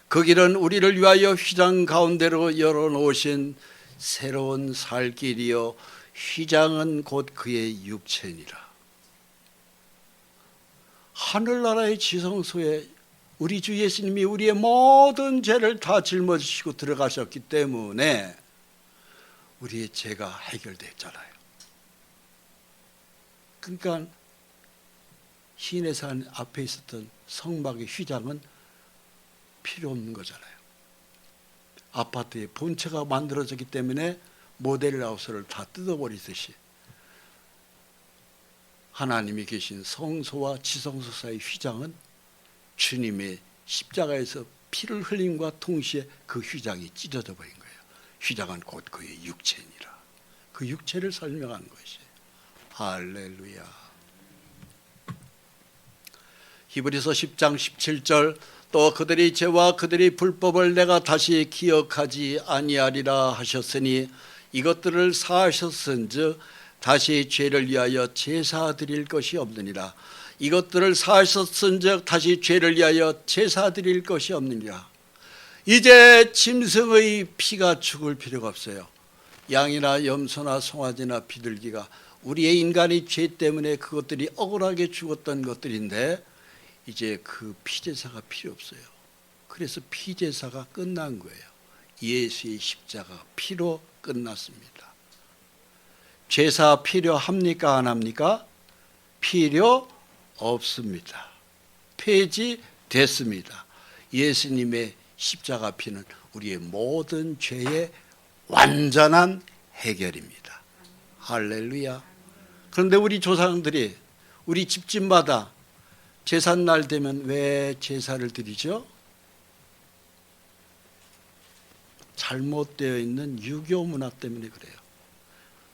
그 길은 우리를 위하여 휘장 가운데로 열어놓으신 새로운 살 길이요 휘장은 곧 그의 육체니라. 하늘나라의 지성소에 우리 주 예수님이 우리의 모든 죄를 다 짊어지시고 들어가셨기 때문에 우리의 죄가 해결됐잖아요. 그러니까 시인의 산 앞에 있었던 성막의 휘장은 필요 없는 거잖아요. 아파트의 본체가 만들어졌기 때문에 모델하우스를 다 뜯어버리듯이 하나님이 계신 성소와 지성소 사이의 휘장은 주님의 십자가에서 피를 흘림과 동시에 그 휘장이 찢어져 버린 거예요. 휘장은 곧 그의 육체니라. 그 육체를 설명하는 것이에요. 할렐루야. 히브리서 10장 17절 또 그들이 죄와 그들이 불법을 내가 다시 기억하지 아니하리라 하셨으니 이것들을 사하셨은즉 다시 죄를 위하여 제사 드릴 것이 없느니라. 이것들을 사하셨은즉 다시 죄를 위하여 제사 드릴 것이 없느니라. 이제 짐승의 피가 죽을 필요가 없어요. 양이나 염소나 송아지나 비둘기가 우리의 인간의 죄 때문에 그것들이 억울하게 죽었던 것들인데 이제 그 피제사가 필요 없어요. 그래서 피제사가 끝난 거예요. 예수의 십자가 피로 끝났습니다. 제사 필요합니까? 안 합니까? 필요 없습니다. 폐지됐습니다. 예수님의 십자가 피는 우리의 모든 죄의 완전한 해결입니다. 할렐루야. 그런데 우리 조상들이 우리 집집마다 제삿날 되면 왜 제사를 드리죠? 잘못되어 있는 유교 문화 때문에 그래요.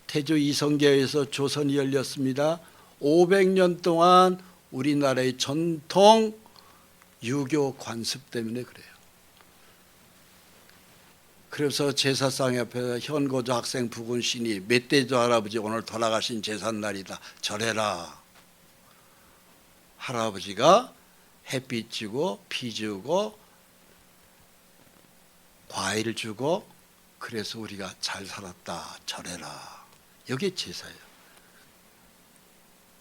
태조 이성계에서 조선이 열렸습니다. 500년 동안 우리나라의 전통 유교 관습 때문에 그래요. 그래서 제사상 옆에 현고조 학생 부군 신이 멧돼지 할아버지 오늘 돌아가신 제삿날이다 절해라. 할아버지가 햇빛 주고 피 주고 과일 주고 그래서 우리가 잘 살았다 절해라. 이게 제사예요.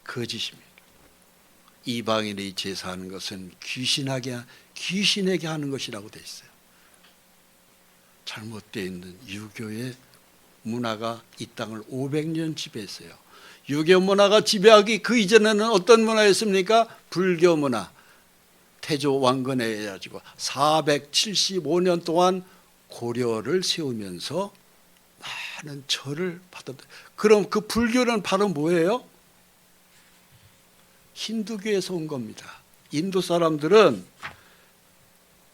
거짓입니다. 이방인의 제사하는 것은 귀신에게 하는 것이라고 되어 있어요. 잘못되어 있는 유교의 문화가 이 땅을 500년 지배했어요. 유교 문화가 지배하기 그 이전에는 어떤 문화였습니까? 불교 문화. 태조 왕건에 해가지고 475년 동안 고려를 세우면서 많은 절을 받았다. 그럼 그 불교는 바로 뭐예요? 힌두교에서 온 겁니다. 인도 사람들은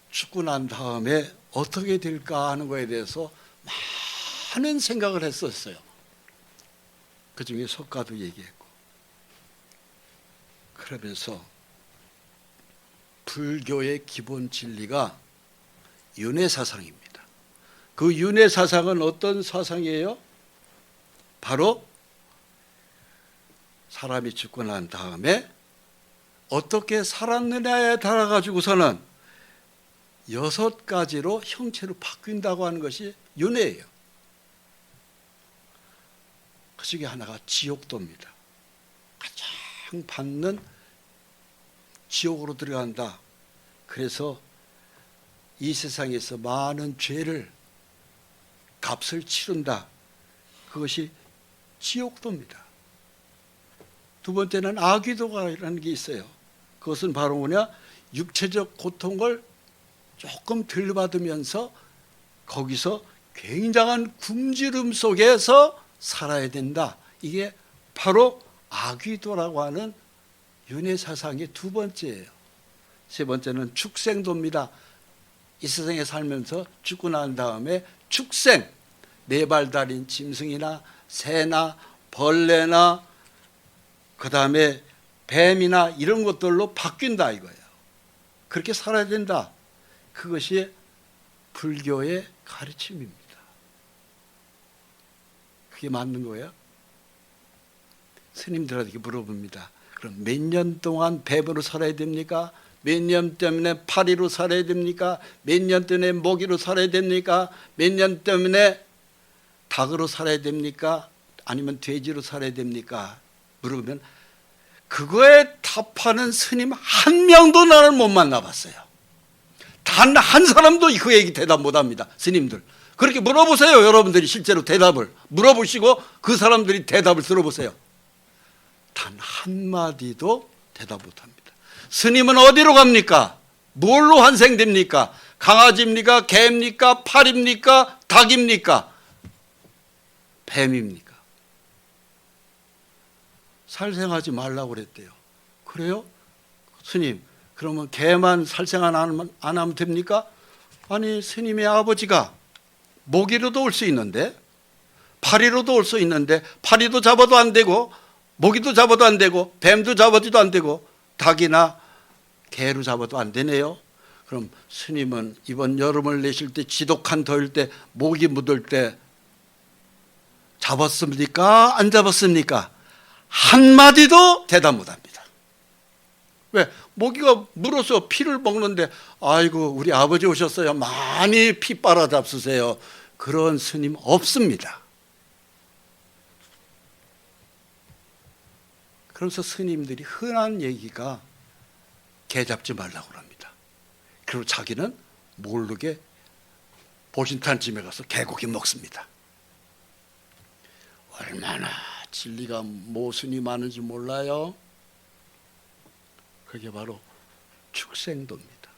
죽고 난 다음에 어떻게 될까 하는 것에 대해서 많은 생각을 했었어요. 그 중에 석가도 얘기했고. 그러면서 불교의 기본 진리가 윤회사상입니다. 그 윤회사상은 어떤 사상이에요? 바로 사람이 죽고 난 다음에 어떻게 살았느냐에 따라 가지고서는 6가지로 형체로 바뀐다고 하는 것이 윤회예요. 그 중에 하나가 지옥도입니다. 가장 받는 지옥으로 들어간다. 그래서 이 세상에서 많은 죄를 값을 치른다. 그것이 지옥도입니다. 두 번째는 아귀도가라는 게 있어요. 그것은 바로 뭐냐? 육체적 고통을 조금 덜 받으면서 거기서 굉장한 굶주림 속에서 살아야 된다. 이게 바로 아귀도라고 하는 윤회 사상의 두 번째예요. 세 번째는 축생도입니다. 이 세상에 살면서 죽고 난 다음에 축생, 네 발 달린 짐승이나 새나 벌레나 그 다음에 뱀이나 이런 것들로 바뀐다 이거예요. 그렇게 살아야 된다. 그것이 불교의 가르침입니다. 그게 맞는 거예요? 스님들한테 물어봅니다. 그럼 몇 년 동안 뱀으로 살아야 됩니까? 몇 년 때문에 파리로 살아야 됩니까? 몇 년 때문에 모기로 살아야 됩니까? 몇 년 때문에 닭으로 살아야 됩니까? 아니면 돼지로 살아야 됩니까? 물어보면 그거에 답하는 스님 한 명도 나는 못 만나봤어요. 단 한 사람도 그 얘기 대답 못합니다. 스님들. 그렇게 물어보세요. 여러분들이 실제로 대답을 물어보시고 그 사람들이 대답을 들어보세요. 단 한마디도 대답 못합니다. 스님은 어디로 갑니까? 뭘로 환생됩니까? 강아지입니까? 개입니까? 파리입니까? 닭입니까? 뱀입니까? 살생하지 말라고 그랬대요. 그래요? 스님, 그러면 개만 살생 안 하면 됩니까? 아니, 스님의 아버지가 모기로도 올 수 있는데 파리로도 올 수 있는데 파리도 잡아도 안 되고 모기도 잡아도 안 되고 뱀도 잡아도 안 되고 닭이나 개로 잡아도 안 되네요. 그럼 스님은 이번 여름을 내실 때 지독한 더울 때 모기 묻을 때 잡았습니까? 안 잡았습니까? 한마디도 대답 못합니다. 왜? 모기가 물어서 피를 먹는데 아이고 우리 아버지 오셨어요. 많이 피 빨아 잡수세요. 그런 스님 없습니다. 그래서 스님들이 흔한 얘기가 개 잡지 말라고 합니다. 그리고 자기는 모르게 보신탄집에 가서 개고기 먹습니다. 얼마나 진리가 모순이 많은지 몰라요. 그게 바로 축생도입니다.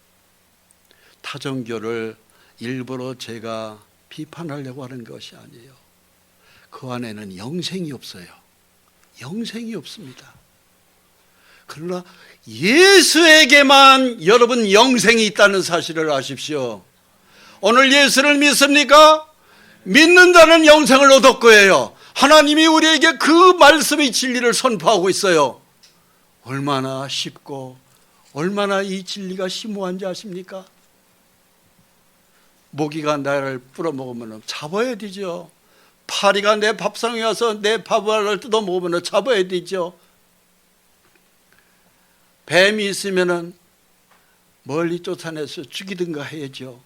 타종교를 일부러 제가 비판하려고 하는 것이 아니에요. 그 안에는 영생이 없어요. 영생이 없습니다. 그러나 예수에게만 여러분 영생이 있다는 사실을 아십시오. 오늘 예수를 믿습니까? 믿는 자는 영생을 얻을 거예요. 하나님이 우리에게 그 말씀의 진리를 선포하고 있어요. 얼마나 쉽고 얼마나 이 진리가 심오한지 아십니까? 모기가 나를 뿌려먹으면 잡아야 되죠. 파리가 내 밥상에 와서 내 밥알을 뜯어먹으면 잡아야 되죠. 뱀이 있으면 멀리 쫓아내서 죽이든가 해야죠.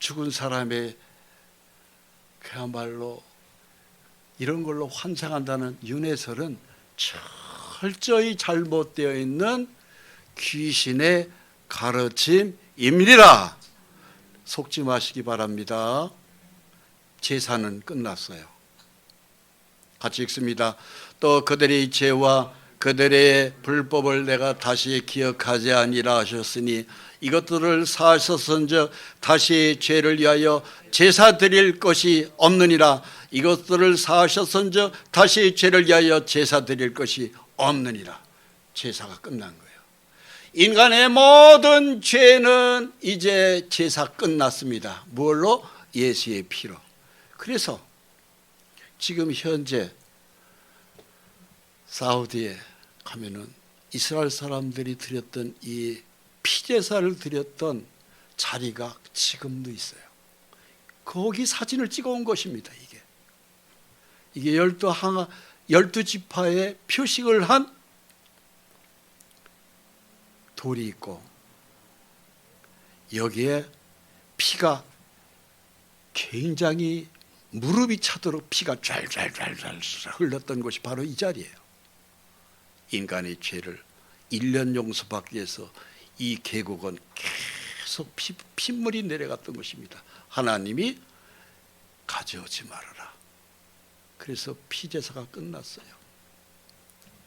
죽은 사람의 그야말로 이런 걸로 환상한다는 윤회설은 철저히 잘못되어 있는 귀신의 가르침입니다. 속지 마시기 바랍니다. 제사는 끝났어요. 같이 읽습니다. 또 그들의 죄와 그들의 불법을 내가 다시 기억하지 아니라 하셨으니 이것들을 사하셨은즉 다시 죄를 위하여 제사 드릴 것이 없느니라. 이것들을 사하셨은즉 다시 죄를 위하여 제사 드릴 것이 없느니라. 제사가 끝난 거예요. 인간의 모든 죄는 이제 제사 끝났습니다. 뭘로? 예수의 피로. 그래서 지금 현재 사우디에 가면은 이스라엘 사람들이 드렸던 이 피제사를 드렸던 자리가 지금도 있어요. 거기 사진을 찍어온 것입니다. 이게 12지파에 표식을 한 돌이 있고 여기에 피가 굉장히 무릎이 차도록 피가 좔좔 흘렀던 곳이 바로 이 자리예요. 인간의 죄를 1년 용서받기 위해서 이 계곡은 계속 핏물이 내려갔던 것입니다. 하나님이 가져오지 말아라. 그래서 피제사가 끝났어요.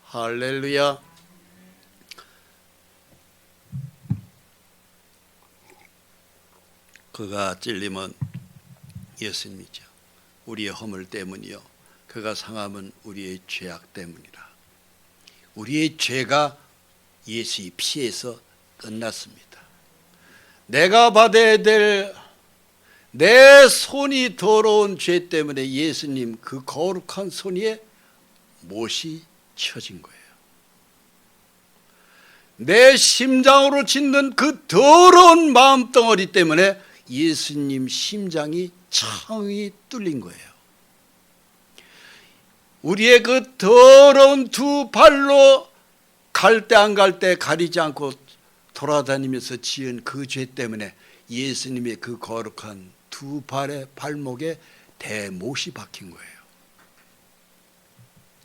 할렐루야. 그가 찔림은 예수님이죠. 우리의 허물 때문이요, 그가 상함은 우리의 죄악 때문이라. 우리의 죄가 예수의 피에서 끝났습니다. 내가 받아야 될 내 손이 더러운 죄 때문에 예수님 그 거룩한 손 위에 못이 쳐진 거예요. 내 심장으로 짓는 그 더러운 마음덩어리 때문에 예수님 심장이 창이 뚫린 거예요. 우리의 그 더러운 두 발로 갈 때 안 갈 때 가리지 않고 돌아다니면서 지은 그 죄 때문에 예수님의 그 거룩한 두 발의 발목에 대못이 박힌 거예요.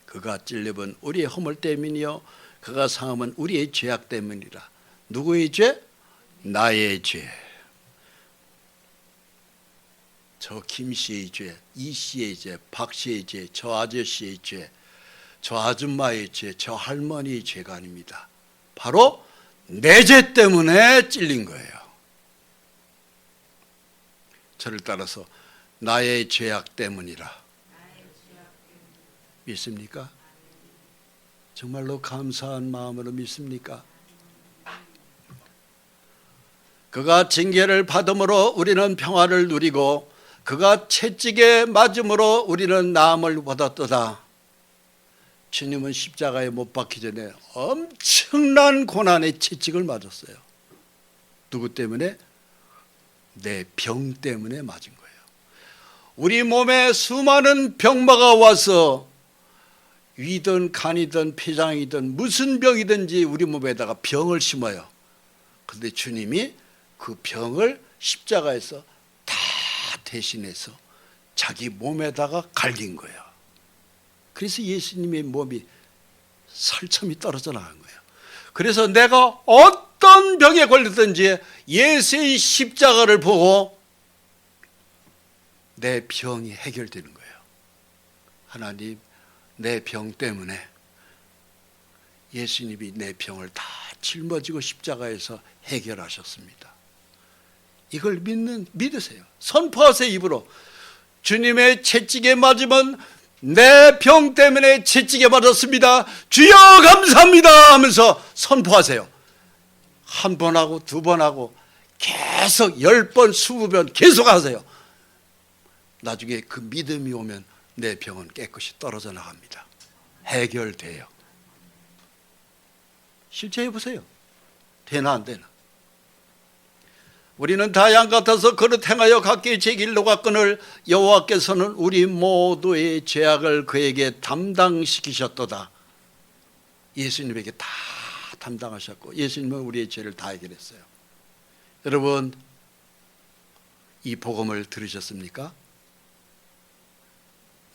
그가 찔림은 우리의 허물 때문이요, 그가 상함은 우리의 죄악 때문이라. 누구의 죄? 나의 죄. 저 김씨의 죄, 이씨의 죄, 박씨의 죄, 저 아저씨의 죄, 저 아줌마의 죄, 저 할머니의 죄가 아닙니다. 바로 내 죄 때문에 찔린 거예요. 저를 따라서 나의 죄악 때문이라. 믿습니까? 정말로 감사한 마음으로 믿습니까? 그가 징계를 받음으로 우리는 평화를 누리고 그가 채찍에 맞음으로 우리는 나음을 받았도다. 주님은 십자가에 못 박기 전에 엄청난 고난의 채찍을 맞았어요. 누구 때문에? 내 병 때문에 맞은 거예요. 우리 몸에 수많은 병마가 와서 위든 간이든 폐장이든 무슨 병이든지 우리 몸에다가 병을 심어요. 그런데 주님이 그 병을 십자가에서 다 대신해서 자기 몸에다가 갈긴 거예요. 그래서 예수님의 몸이 살점이 떨어져 나간 거예요. 그래서 내가 어떤 병에 걸렸든지 예수의 십자가를 보고 내 병이 해결되는 거예요. 하나님, 내 병 때문에 예수님이 내 병을 다 짊어지고 십자가에서 해결하셨습니다. 이걸 믿으세요. 선포하세요. 입으로. 주님의 채찍에 맞으면 내 병 때문에 채찍에 맞았습니다. 주여 감사합니다 하면서 선포하세요. 한 번 하고 두 번 하고 계속 10번 20번 계속 하세요. 나중에 그 믿음이 오면 내 병은 깨끗이 떨어져 나갑니다. 해결돼요. 실제 해보세요. 되나 안 되나? 우리는 다 양 같아서 그릇 행하여 각기 제 길로 갔거늘 여호와께서는 우리 모두의 죄악을 그에게 담당시키셨도다. 예수님에게 다 담당하셨고 예수님은 우리의 죄를 다 해결했어요. 여러분, 이 복음을 들으셨습니까?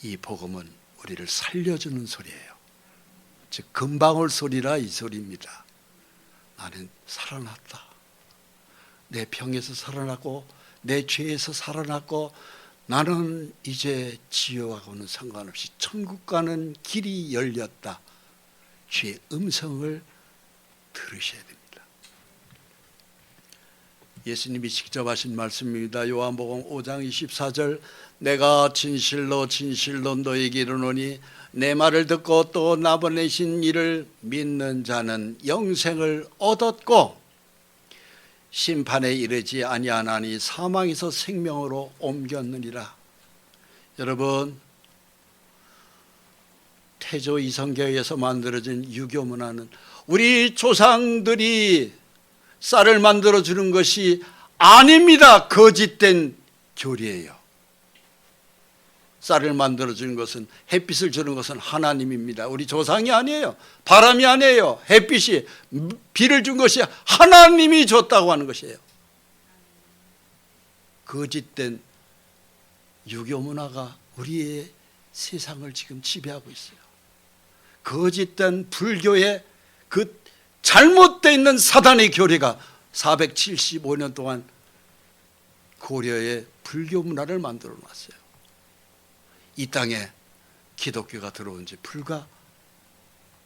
이 복음은 우리를 살려주는 소리예요. 즉 금방울 소리라 이 소리입니다. 나는 살아났다. 내 병에서 살아났고 내 죄에서 살아났고 나는 이제 지옥하고는 상관없이 천국 가는 길이 열렸다. 주의 음성을 들으셔야 됩니다. 예수님이 직접 하신 말씀입니다. 요한복음 5장 24절 내가 진실로 진실로 너에게 이르노니 내 말을 듣고 또 나 보내신 이를 믿는 자는 영생을 얻었고 심판에 이르지 아니하나니 사망에서 생명으로 옮겼느니라. 여러분, 태조 이성계에서 만들어진 유교 문화는 우리 조상들이 쌀을 만들어 주는 것이 아닙니다. 거짓된 교리예요. 쌀을 만들어 주는 것은, 햇빛을 주는 것은 하나님입니다. 우리 조상이 아니에요. 바람이 아니에요. 햇빛이, 비를 준 것이 하나님이 줬다고 하는 것이에요. 거짓된 유교 문화가 우리의 세상을 지금 지배하고 있어요. 거짓된 불교의 그 잘못되어 있는 사단의 교리가 475년 동안 고려의 불교 문화를 만들어 놨어요. 이 땅에 기독교가 들어온 지 불과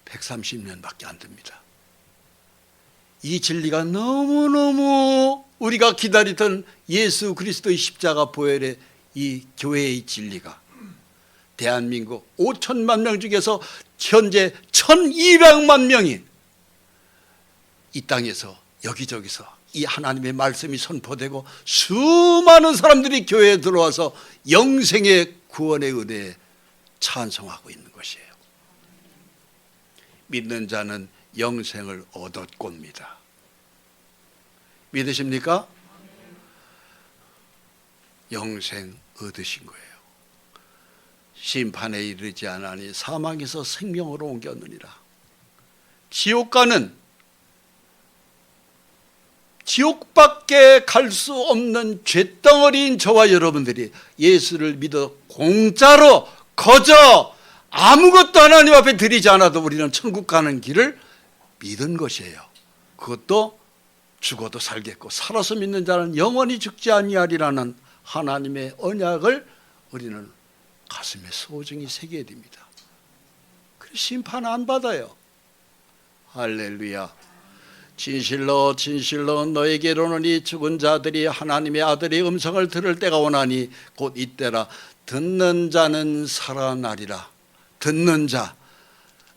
130년밖에 안 됩니다. 이 진리가 너무너무 우리가 기다리던 예수 그리스도의 십자가 보혈의 이 교회의 진리가 대한민국 5천만 명 중에서 현재 1200만 명이 이 땅에서 여기저기서 이 하나님의 말씀이 선포되고 수많은 사람들이 교회에 들어와서 영생의 구원의 은혜에 찬송하고 있는 것이에요. 믿는 자는 영생을 얻었고입니다. 믿으십니까? 영생 얻으신 거예요. 심판에 이르지 않으니 사망에서 생명으로 옮겼느니라. 지옥가는 지옥밖에 갈 수 없는 쇳덩어리인 저와 여러분들이 예수를 믿어 공짜로 거저 아무것도 하나님 앞에 드리지 않아도 우리는 천국 가는 길을 믿은 것이에요. 그것도 죽어도 살겠고 살아서 믿는 자는 영원히 죽지 아니하리라는 하나님의 언약을 우리는 가슴에 소중히 새겨야 됩니다. 그래서 심판 안 받아요. 할렐루야. 진실로 진실로 너에게로는 이 죽은 자들이 하나님의 아들의 음성을 들을 때가 오나니 곧 이때라. 듣는 자는 살아나리라. 듣는 자,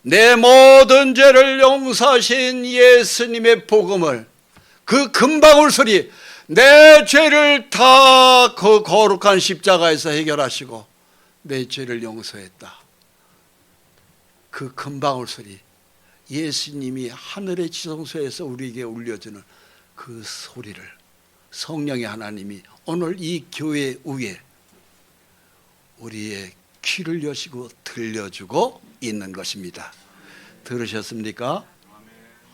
내 모든 죄를 용서하신 예수님의 복음을, 그 금방울 소리, 내 죄를 다 그 거룩한 십자가에서 해결하시고 내 죄를 용서했다. 그 금방울 소리, 예수님이 하늘의 지성소에서 우리에게 울려주는 그 소리를 성령의 하나님이 오늘 이 교회 위에 우리의 귀를 여시고 들려주고 있는 것입니다. 들으셨습니까?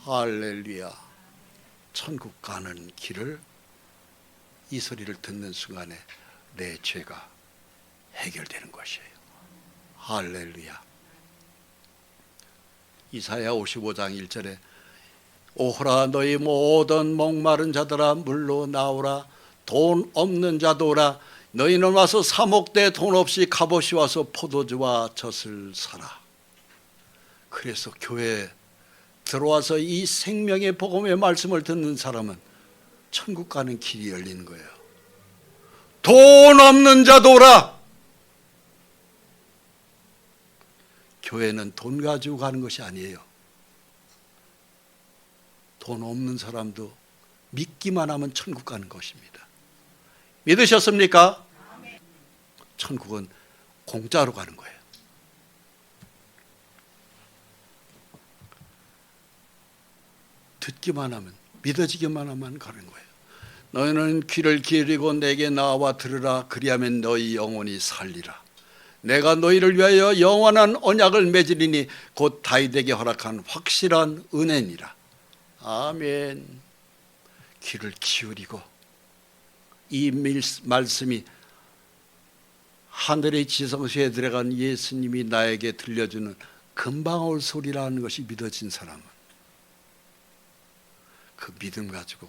할렐루야. 천국 가는 길을 이 소리를 듣는 순간에 내 죄가 해결되는 것이에요. 할렐루야. 이사야 55장 1절에 오호라 너희 모든 목마른 자들아 물로 나오라. 돈 없는 자도 오라. 너희는 와서 사목대 돈 없이 값없이 와서 포도주와 젖을 사라. 그래서 교회에 들어와서 이 생명의 복음의 말씀을 듣는 사람은 천국 가는 길이 열리는 거예요. 돈 없는 자도 오라. 교회는 돈 가지고 가는 것이 아니에요. 돈 없는 사람도 믿기만 하면 천국 가는 것입니다. 믿으셨습니까? 천국은 공짜로 가는 거예요. 듣기만 하면, 믿어지기만 하면 가는 거예요. 너희는 귀를 기울이고 내게 나와 들으라. 그리하면 너희 영혼이 살리라. 내가 너희를 위하여 영원한 언약을 맺으리니 곧 다윗에게 허락한 확실한 은혜니라. 아멘. 귀를 기울이고 이 말씀이 하늘의 지성소에 들어간 예수님이 나에게 들려주는 금방울 소리라는 것이 믿어진 사람은 그 믿음 가지고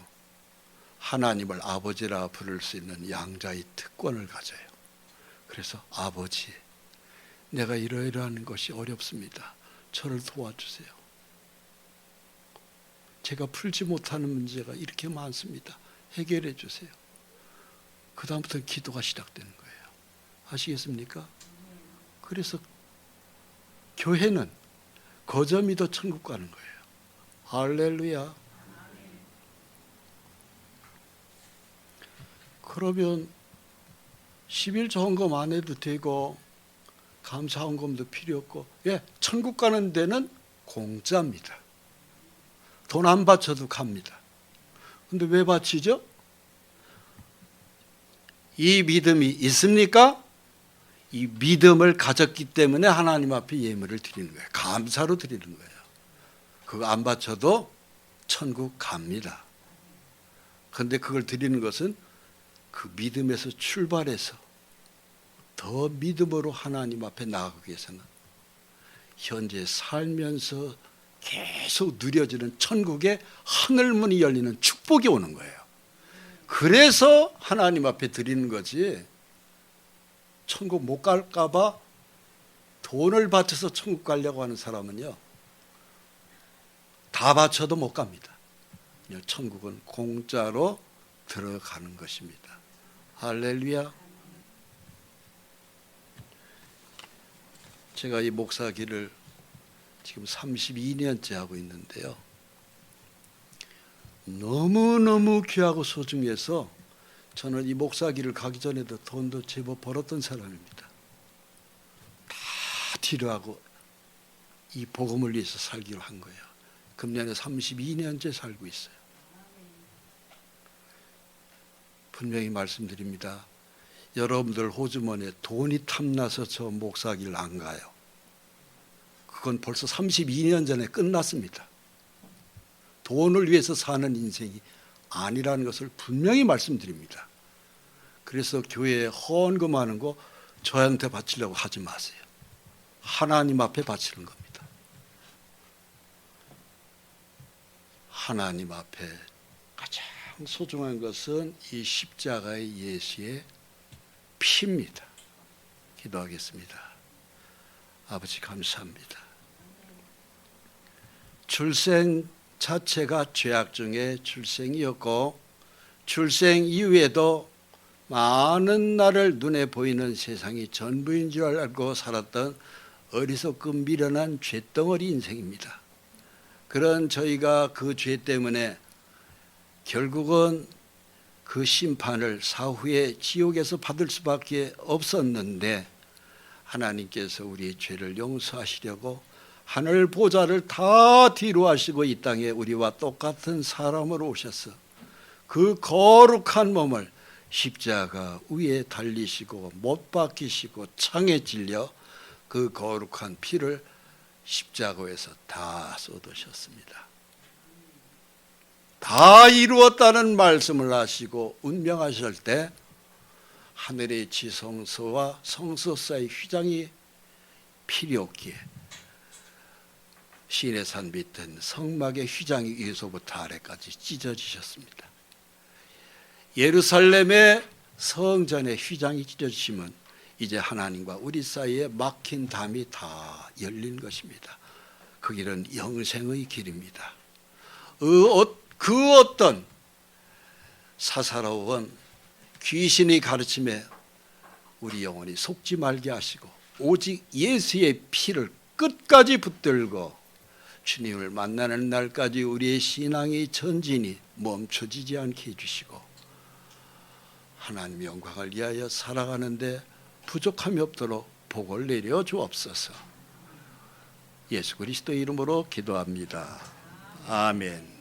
하나님을 아버지라 부를 수 있는 양자의 특권을 가져요. 그래서 아버지, 내가 이러이러한 것이 어렵습니다. 저를 도와주세요. 제가 풀지 못하는 문제가 이렇게 많습니다. 해결해 주세요. 그 다음부터 기도가 시작되는 거예요. 아시겠습니까? 그래서 교회는 거저 믿어 천국 가는 거예요. 할렐루야. 그러면 11조 헌금 안 해도 되고 감사 헌금도 필요 없고, 천국 가는 데는 공짜입니다. 돈 안 바쳐도 갑니다. 근데 왜 바치죠? 이 믿음이 있습니까? 이 믿음을 가졌기 때문에 하나님 앞에 예물을 드리는 거예요. 감사로 드리는 거예요. 그거 안 바쳐도 천국 갑니다. 그런데 그걸 드리는 것은 그 믿음에서 출발해서 더 믿음으로 하나님 앞에 나아가기 위해서는 현재 살면서 계속 누려지는 천국의 하늘문이 열리는 축복이 오는 거예요. 그래서 하나님 앞에 드리는 거지, 천국 못 갈까 봐 돈을 바쳐서 천국 가려고 하는 사람은요, 다 바쳐도 못 갑니다. 천국은 공짜로 들어가는 것입니다. 할렐루야. 제가 이 목사 길을 지금 32년째 하고 있는데요, 너무너무 귀하고 소중해서 저는 이 목사 길을 가기 전에도 돈도 제법 벌었던 사람입니다. 다 뒤로하고 이 복음을 위해서 살기로 한 거예요. 금년에 32년째 살고 있어요. 분명히 말씀드립니다. 여러분들 호주머니에 돈이 탐나서 저 목사 길 안 가요. 그건 벌써 32년 전에 끝났습니다. 돈을 위해서 사는 인생이 아니라는 것을 분명히 말씀드립니다. 그래서 교회에 헌금하는 거 저한테 바치려고 하지 마세요. 하나님 앞에 바치는 겁니다. 하나님 앞에 가장 소중한 것은 이 십자가의 예수의 피입니다. 기도하겠습니다. 아버지 감사합니다. 출생 자체가 죄악 중에 출생이었고, 출생 이후에도 많은 나를 눈에 보이는 세상이 전부인 줄 알고 살았던 어리석고 미련한 죄덩어리 인생입니다. 그런 저희가 그 죄 때문에 결국은 그 심판을 사후에 지옥에서 받을 수밖에 없었는데, 하나님께서 우리의 죄를 용서하시려고 하늘 보좌를 다 뒤로 하시고 이 땅에 우리와 똑같은 사람으로 오셔서 그 거룩한 몸을 십자가 위에 달리시고 못 박히시고 창에 찔려 그 거룩한 피를 십자가에서 다 쏟으셨습니다. 다 이루었다는 말씀을 하시고 운명하실 때 하늘의 지성소와 성소 사이 휘장이 필요 없기에 시내산 밑은 성막의 휘장이 위에서부터 아래까지 찢어지셨습니다. 예루살렘의 성전의 휘장이 찢어지시면 이제 하나님과 우리 사이에 막힌 담이 다 열린 것입니다. 그 길은 영생의 길입니다. 그 어떤 사사로운 귀신의 가르침에 우리 영혼이 속지 말게 하시고 오직 예수의 피를 끝까지 붙들고 주님을 만나는 날까지 우리의 신앙의 전진이 멈춰지지 않게 해주시고 하나님의 영광을 위하여 살아가는데 부족함이 없도록 복을 내려 주옵소서. 예수 그리스도의 이름으로 기도합니다. 아멘.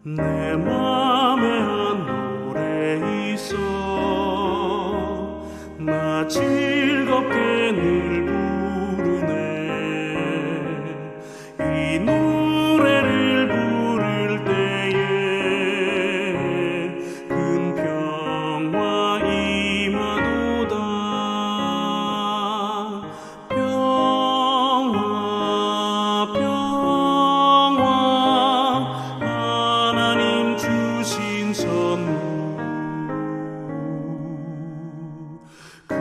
내 맘에 한 노래 있어 나 즐겁게 늘 부르네 이 노래를 부를 때에 큰 평화 임하도다 평화 평화 하나님 주신 선물 그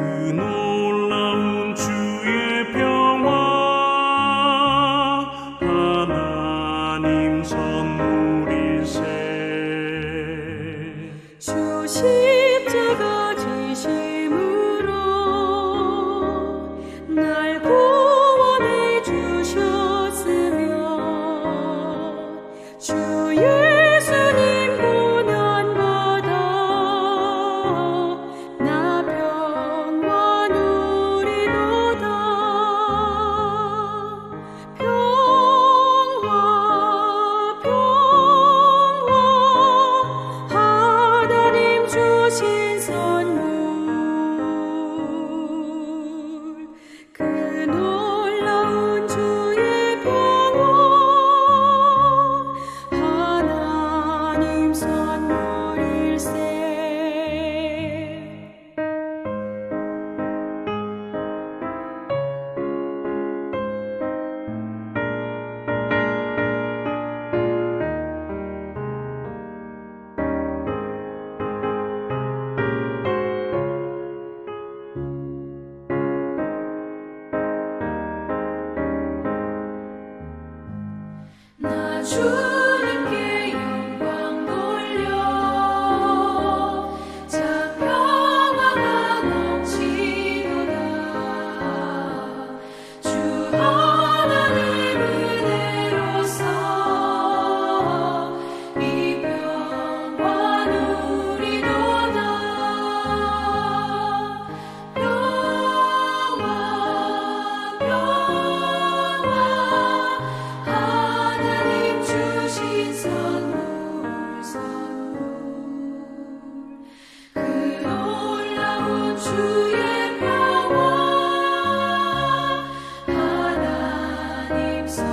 주님께 영광 돌려 자 평화가 넘치도다 주 하나님 은혜로서 이 평화 누리도다 평화 하나님 주신 선물 그 놀라운 주의 평화 하나님 선